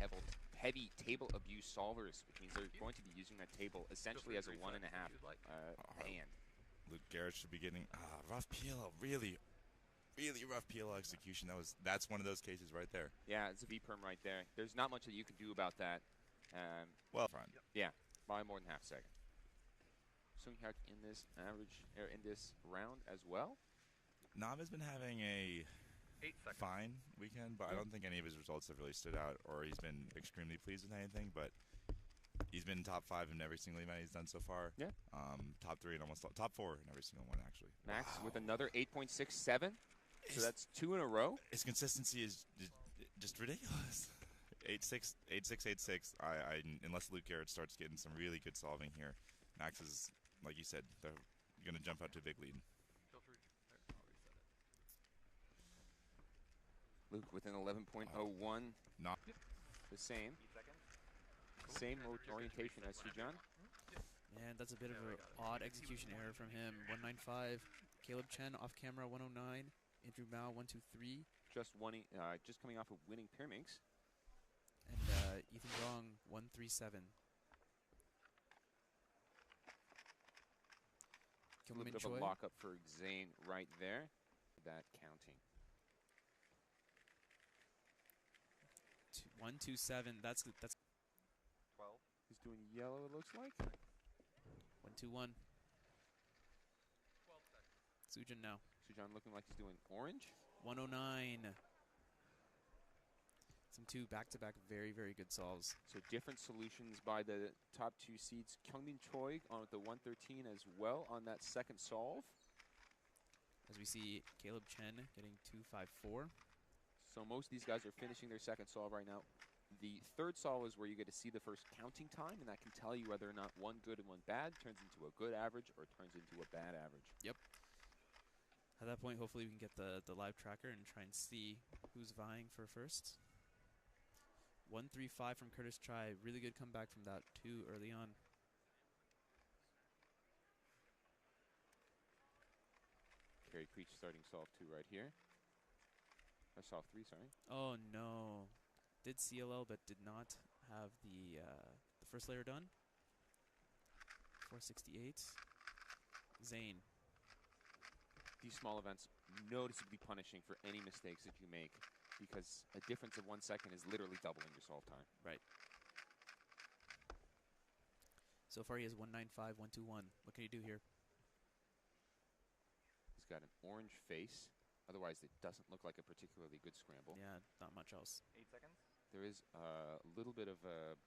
heavy table abuse solvers, which means they're going to be using that table essentially as a 1.5 hand. Luke Garrett should be getting rough PLL, really rough PLL execution. That's one of those cases right there. Yeah, it's a V-perm right there. There's not much that you can do about that. Well, front. Yeah, by more than half a second. Swing hack in this in this round as well. Nam has been having a fine weekend, but I don't think any of his results have really stood out, or he's been extremely pleased with anything. But he's been top 5 in every single event he's done so far. Yeah. Top 3 and almost top 4 in every single one, actually. Max with another 8.67. So that's 2 in a row. His consistency is just ridiculous. 8-6, 8-6, 8-6. Unless Luke Garrett starts getting some really good solving here, Max is, like you said, they're going to jump out to a big lead. Luke with an 11.01. Not the same. Same orientation as Sujan. And that's a bit of an odd execution error from him. 195. Caleb Chen off camera 109. Andrew Mao 123. Just coming off of winning Pyraminx. And Ethan Zhang 137. A little bit of a lockup for Zane right there. That counting. 127. That's 12. He's doing yellow, it looks like. 121. Sujan now. Sujan looking like he's doing orange. 109. Some 2 back-to-back very, very good solves. So different solutions by the top 2 seeds. Kyungmin Choi on with the 113 as well on that second solve. As we see Caleb Chen getting 254. So most of these guys are finishing their second solve right now. The third solve is where you get to see the first counting time, and that can tell you whether or not one good and one bad turns into a good average or turns into a bad average. Yep. At that point, hopefully we can get the live tracker and try and see who's vying for first. 135 from Curtis Chai. Really good comeback from that too early on. Kerry Creech starting solve 2 right here. Or solve 3, sorry. Oh no. Did CLL but did not have the first layer done. 468. Zane. These small events noticeably punishing for any mistakes that you make, because a difference of 1 second is literally doubling your solve time. Right. So far he has 195, 121. What can he do here? He's got an orange face. Otherwise, it doesn't look like a particularly good scramble. Yeah, not much else. 8 seconds. There is a little bit of a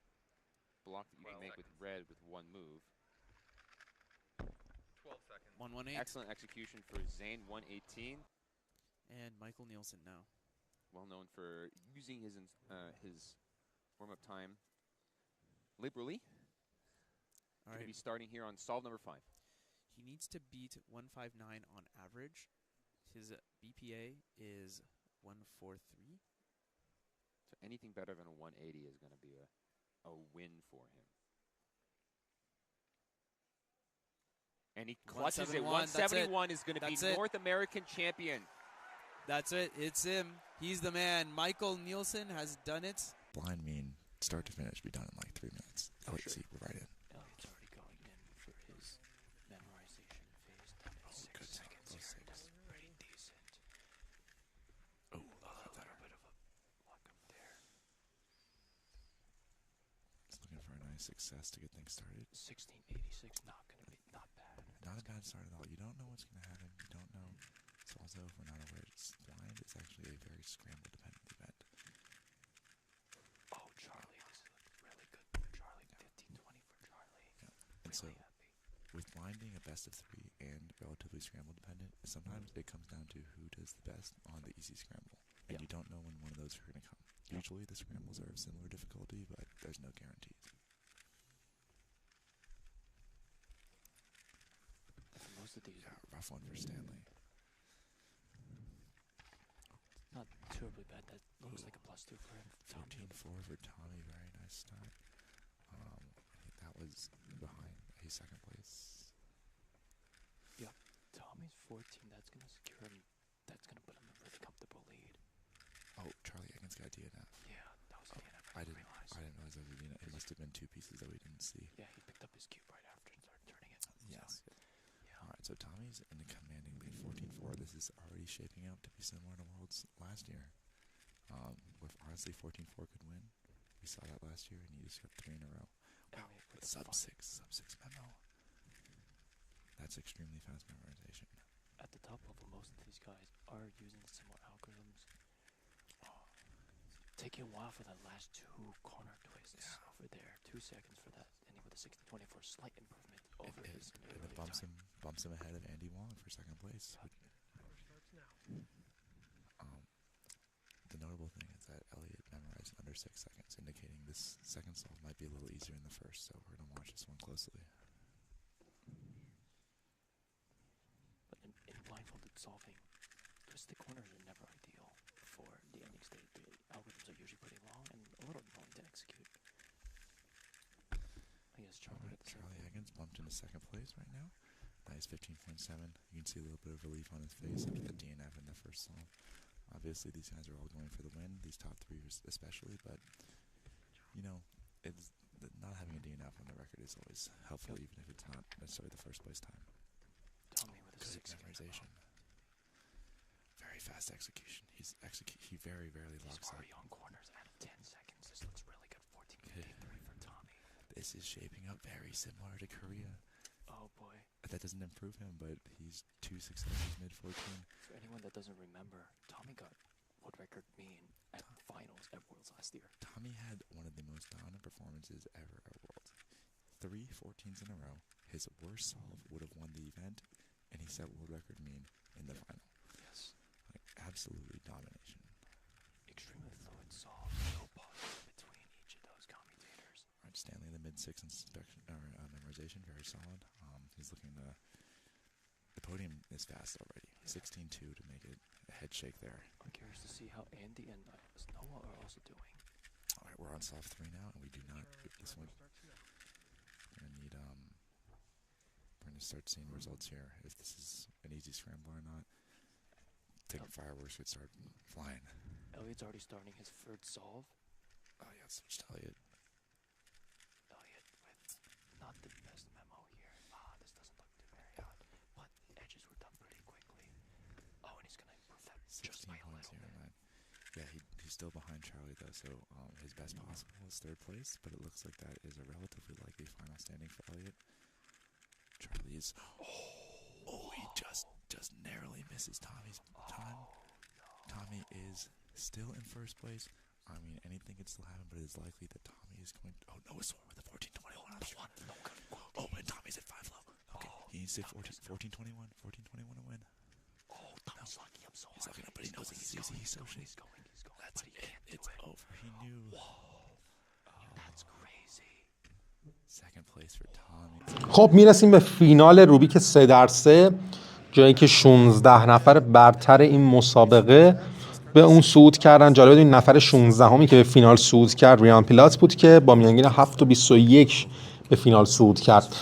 block that you can make with red with one move. 12 seconds. 118. Excellent execution for Zane, 118. And Michael Nielsen now. Well known for using his warm-up time liberally. All Going right. to be starting here on solve number 5. He needs to beat 159 on average. His BPA is 143. So anything better than a 180 is going to be a win for him. And he clutches it. 171 is going to be North American champion. That's it. It's him. He's the man. Michael Nielsen has done it. Blind mean start to finish be done in like 3 minutes. Oh, wait, see, we're right in. Elliot's already going in for his memorization phase. Done in 6 seconds. Pretty decent. Oh, a little bit of a luck up there. Just looking for a nice success to get things started. 1686, not bad. Not a bad start at all. You don't know what's going to happen. You don't know. So also, if we're not aware, blind is actually a very scramble-dependent event. Oh, Charlie, this is really good for Charlie. 15-20 for Charlie. Yeah. And so, with blind being a best of 3 and relatively scramble-dependent, sometimes it comes down to who does the best on the easy scramble. And you don't know when one of those are going to come. Usually, the scrambles are of similar difficulty, but there's no guarantees. Most of these are rough one for Stanley. Not terribly bad. That looks like a +2 for him. 13-4 for Tommy. Very nice start. I think that was behind his second place. Yeah, Tommy's 14. That's going to secure him. That's going to put him in a really comfortable lead. Oh, Charlie Higgins got DNF. Yeah, that was DNF. I didn't realize that was DNF. It must have been 2 pieces that we didn't see. Yeah, he picked up his cube right after and started turning it. Yes. So, yeah. All right, so Tommy's in a commanding lead, 14-4. This is already shaping up to be similar to Worlds last year. With honestly 14-4 could win. We saw that last year, and he just got 3 in a row. Wow, sub-6 memo. That's extremely fast memorization. At the top level, most of these guys are using similar algorithms. taking a while for that last two corner twists over there. 2 seconds for that, and with a 60-24, slight improvement over his it bumps him ahead of Andy Wong for second place. The notable thing is that Elliott memorized under 6 seconds, indicating this second solve might be a little easier than the first, so we're going to watch this one closely. But in blindfolded solving, twisted corners are never ideal for the ending state. The algorithms are usually pretty long and a little annoying to execute. I guess Charlie Higgins bumped into second place right now. Nice 15.7. You can see a little bit of relief on his face after the DNF in the first solve. Obviously, these guys are all going for the win, these top three especially, but, you know, it's not having a DNF on the record is always helpful, even if it's not necessarily the first place time. Tommy with a Good memorization. Very fast execution. He very rarely locks up. These are on corners out of 10 seconds. This looks really good. 14.83 for Tommy. This is shaping up very similar to Korea. Oh boy. That doesn't improve him, but he's 2 successes mid-14. For anyone that doesn't remember, Tommy got world record mean at finals at Worlds last year. Tommy had one of the most dominant performances ever at Worlds. 3 14s in a row. His worst solve would have won the event, and he set world record mean in the final. Yes. Like, absolutely domination. Extremely fluid solve. No pause between each of those commutators. All right, Stanley in the mid-6 memorization, very solid. He's looking to... The podium is fast already. 16-2 to make it a head shake there. I'm curious to see how Andy and Noah are also doing. All right, we're on soft 3 now, and we do not... This one... We're going to need... We're going to start seeing results here. If this is an easy scrambler or not. Taking fireworks would start flying. Elliott's already starting his third solve. Oh, yeah, switch to Elliott. Elliott with not the best memo here. This doesn't look too very hot. But edges were done pretty quickly. Oh, and he's going to improve that just by a little bit. Yeah, he's still behind Charlie, though, so his best possible is third place, but it looks like that is a relatively likely final standing for Elliott. Charlie's... Oh, he just narrowly misses Tommy's time. No. Tommy is still in first place. I mean, anything could still happen, but it is likely that Tommy is going... Oh, Noah Sawyer with a 14-21. Oh, and Tommy's at 5 low. Okay, he needs to 14-21 to win. Oh, Tommy's lucky. I'm so He's looking up, but he knows it's easy. He's so shit. That's it. It's over. He knew. That's crazy. Second place for Tommy. خب میرسیم به فینال روبیک 3x3، جایی که 16 نفر برتر این مسابقه به اون صعود کردن. جالب بدونید نفر 16 همی که به فینال صعود کرد ریان پیلات بود که با میانگین 7.21 به فینال صعود کرد.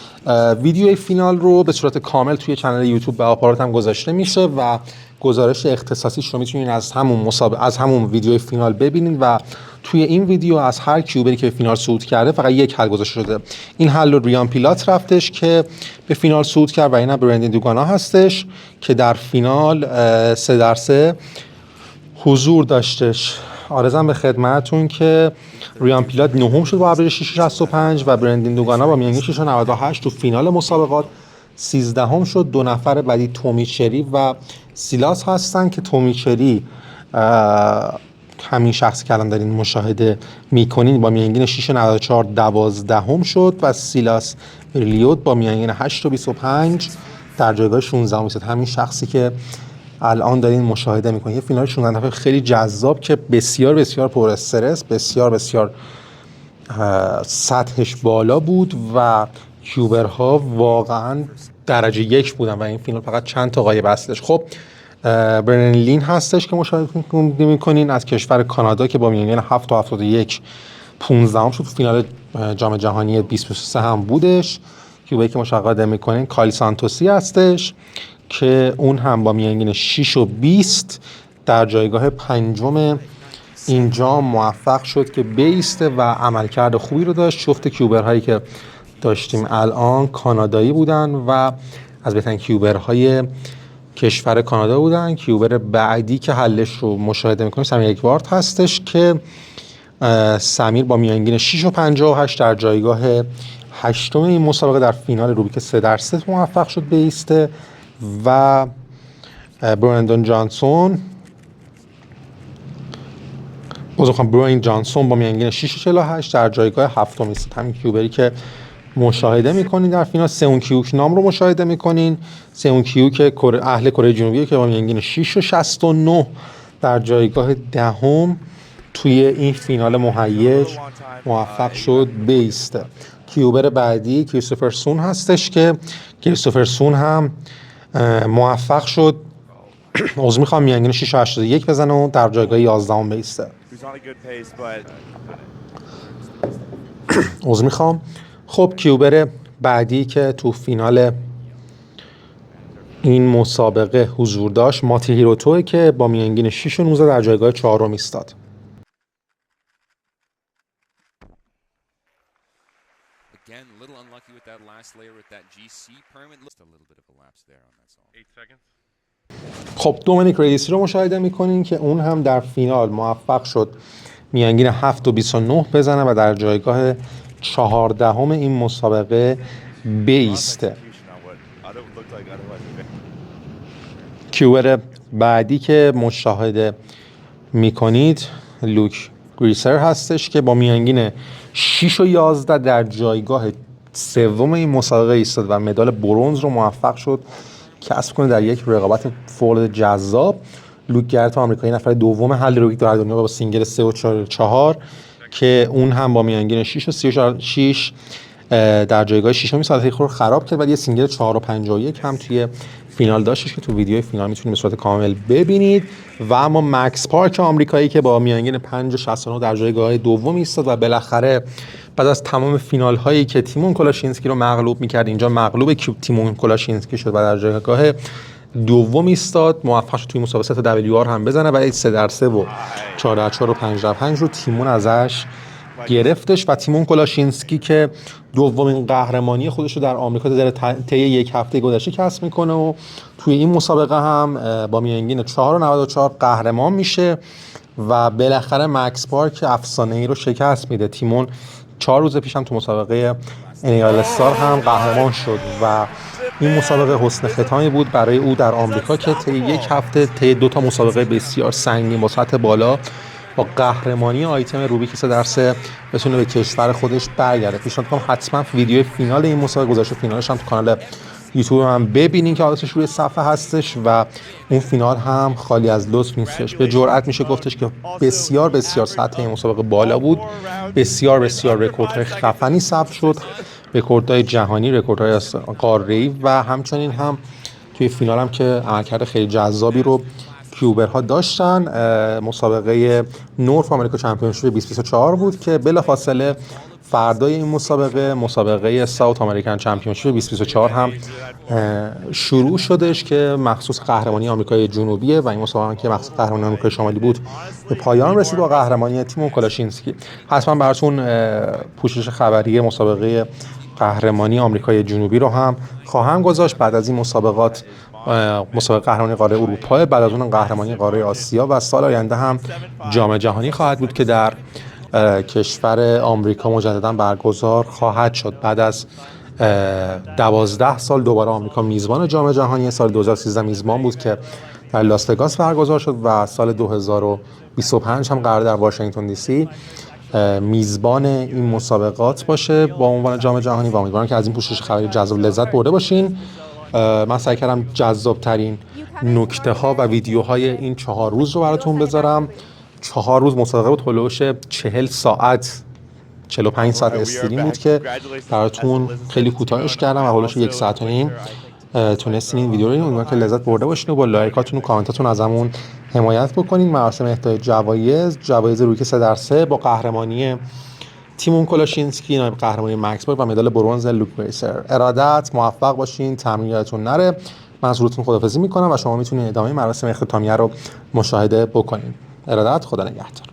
ویدیو فینال رو به صورت کامل توی کانال یوتیوب به آپاراتم گذاشته میشه و گزارش اختصاصیش رو میتونید از همون ویدیو فینال ببینید و توی این ویدیو از هر کیوبری که به فینال صعود کرده فقط یک حل گذاشته شده. این حل رو ریان پیلات رفتش که به فینال صعود کرد و اینا برندین دوگانا هستش که در فینال 3x3 حضور داشتش. آرزم به خدمتتون که ریان پیلات نهم شد با آوریج 6.65 و برندین دوگانا با میانگین 6.98 تو فینال مسابقات 13 شد. 2 نفر بعدی تومیچری و سیلاس هستن که تومیچری همین شخصی که الان دارین مشاهده میکنین با میانگین 6.94 12 شد و سیلاس لیود با میانگین 8.25 در جایگاه 16 میشد. همین شخصی که الان دارین مشاهده میکنین. یه فینال 16 نفره خیلی جذاب که بسیار بسیار پر استرس، بسیار بسیار سطحش بالا بود و کیوبرها واقعا درجه 1 بودن و این فینال فقط چند تا غایب هستش. خب برانون هستش که مشاهده میکنین از کشور کانادا که با میانگین 7.71 15 شد. فینال جام جهانی 2023 هم بودش. کیوبری که مشاهده میکنین کالی سانتوسی هستش که اون هم با میانگین 6.20 در جایگاه 5 اینجا موفق شد که بیسته و عملکرد خوبی رو داشت. جفت کیوبرهایی که داشتیم الان کانادایی بودن و از بهترین کیوبرهای کشور کانادا بودن. کیوبر بعدی که حلش رو مشاهده میکنیم سمیر اگوارد هستش که سمیر با میانگین 6.58 در جایگاه 8 این مسابقه در فینال روبیک 3x3 موفق شد بیسته و برندون جانسون براین جانسون با میانگین 6.48 در جایگاه هفتم است. همین کیوبری که مشاهده میکنین در فینال. سئون کیوک نام رو مشاهده میکنین. سئون کیوک اهل کره جنوبی که با میانگین 6.69 در جایگاه دهم توی این فینال مهیج موفق شد بیسته. کیوبر بعدی کریستوفر سون هستش که کریستوفر سون هم موفق شد عذر میخوام میانگین 6.81 بزنه و در جایگاه 11 بیسته. عذر میخوام. خب کیوبر بعدی که تو فینال این مسابقه حضور داشت ماتی هیروتوه که با میانگین 6.19 در جایگاه 4 ایستاد. Again, a little unlucky with that last layer with that GC permit. Just a little bit of a lapse there on that song. 8 seconds. خب دومینیک ریسی رو مشاهده میکنین که اون هم در فینال موفق شد میانگین 7.29 بزنه و در جایگاه 14 این مسابقه بیسته. کیوبر بعدی که مشاهده میکنید لوک گریسر هستش که با میانگین 6.11 در جایگاه سوم این مسابقه ایستاد و مدال برنز رو موفق شد کسب کنه در یک رقابت فوق جذاب. لوک گرت آمریکایی نفر دوم حل روبیک در دنیا با سینگل 3.4 که اون هم با میانگین 6.36 در جایگاه 6 ساعتی خود خراب کرد ولی یه سینگل 4.51 هم توی فینال داشتش که تو ویدیو فینال میتونید به صورت کامل ببینید. و اما مکس پارک آمریکایی که با میانگین 5.69 در جایگاه دوم ایستاد و بالاخره بعد از تمام فینال هایی که تیمون کلاشینسکی رو مغلوب میکرد اینجا مغلوب تیمون کلاشینسکی شد و در جایگاه دوم ایستاد. موفق شد توی مسابقه WR هم بزنه و 3-3 و 4-4 و 5-5 رو تیمون ازش گرفتش و تیمون کلاشینسکی که دومین قهرمانی خودش رو در آمریکا در طی یک هفته گذشته کسب میکنه و توی این مسابقه هم با میانگین 4.94 قهرمان میشه و بالاخره مکس پارک افسانه‌ای رو شکست میده. تیمون 4 روز پیش هم تو مسابقه انیال استار هم قهرمان شد و این مسابقه حسن ختامی بود برای او در آمریکا که طی یک هفته طی 2 مسابقه بسیار سنگین با سطح بالا با قهرمانی آیتم روبیک 3 بتونه به کشور خودش برگرده. پیشنهاد می‌کنم حتما ویدیو فینال این مسابقه گزارش فینالش هم تو کانال یوتیوب من ببینین که آدرسش روی صفحه هستش و اون فینال هم خالی از لطف نیستش. به جرئت میشه گفتش که بسیار بسیار سطح این مسابقه بالا بود. بسیار بسیار رکوردهای خفنی ثبت شد، رکوردهای جهانی، رکوردهای قاره‌ای و همچنین هم توی فینال هم که عملکرد خیلی جذابی رو کیوبرها داشتن. مسابقه نورف آمریکا چمپیونشیپ 2024 بود که بلافاصله فردای این مسابقه ساوت امریکن چمپیونشیپ 2024 هم شروع شدش که مخصوص قهرمانی آمریکای جنوبیه و این مسابقه که مخصوص قهرمانی آمریکای شمالی بود به پایان رسید با قهرمانی تیم کلاشینسکی. حتما براتون پوشش خبری مسابقه قهرمانی آمریکای جنوبی رو هم خواهم گذاشت. بعد از این مسابقات مسابقه قهرمانی قاره اروپا، بعد از اون قهرمانی قاره آسیا و سال آینده هم جام جهانی خواهد بود که در کشور آمریکا مجددا برگزار خواهد شد. بعد از 12 سال دوباره آمریکا میزبان جام جهانی، سال 2013 میزبان بود که در لاس وگاس برگزار شد و سال 2025 هم قرار در واشنگتن دی سی میزبان این مسابقات باشه با عنوان جام جهانی و امیدوارم که از این پوشش خبری جذاب لذت برده باشین. من سعی کردم جذابترین نکته ها و ویدیوهای این 4 روز رو براتون بذارم. 4 روز مسابقه بود، هولوش 40 ساعت 45 ساعت استریم بود که براتون خیلی کوتاهش کردم و هولوش 1 ساعت و نیم تونستین این ویدیو رو امیدوارم که لذت برده باشین و با لایکاتون و کامنتاتون ازمون حمایت بکنین. مراسم اهدای جوایز روبیک 3 با قهرمانی تیمون کلاشینسکی، نایب قهرمانی مکس پارک و مدال برنز لوک گریسر. ارادت، موفق باشین، تمرین یادتون نره. من از روتون خداحافظی میکنم و شما میتونید ادامه مراسم اختتامیه رو مشاهده بکنین. ارادت، خدا نگهدار.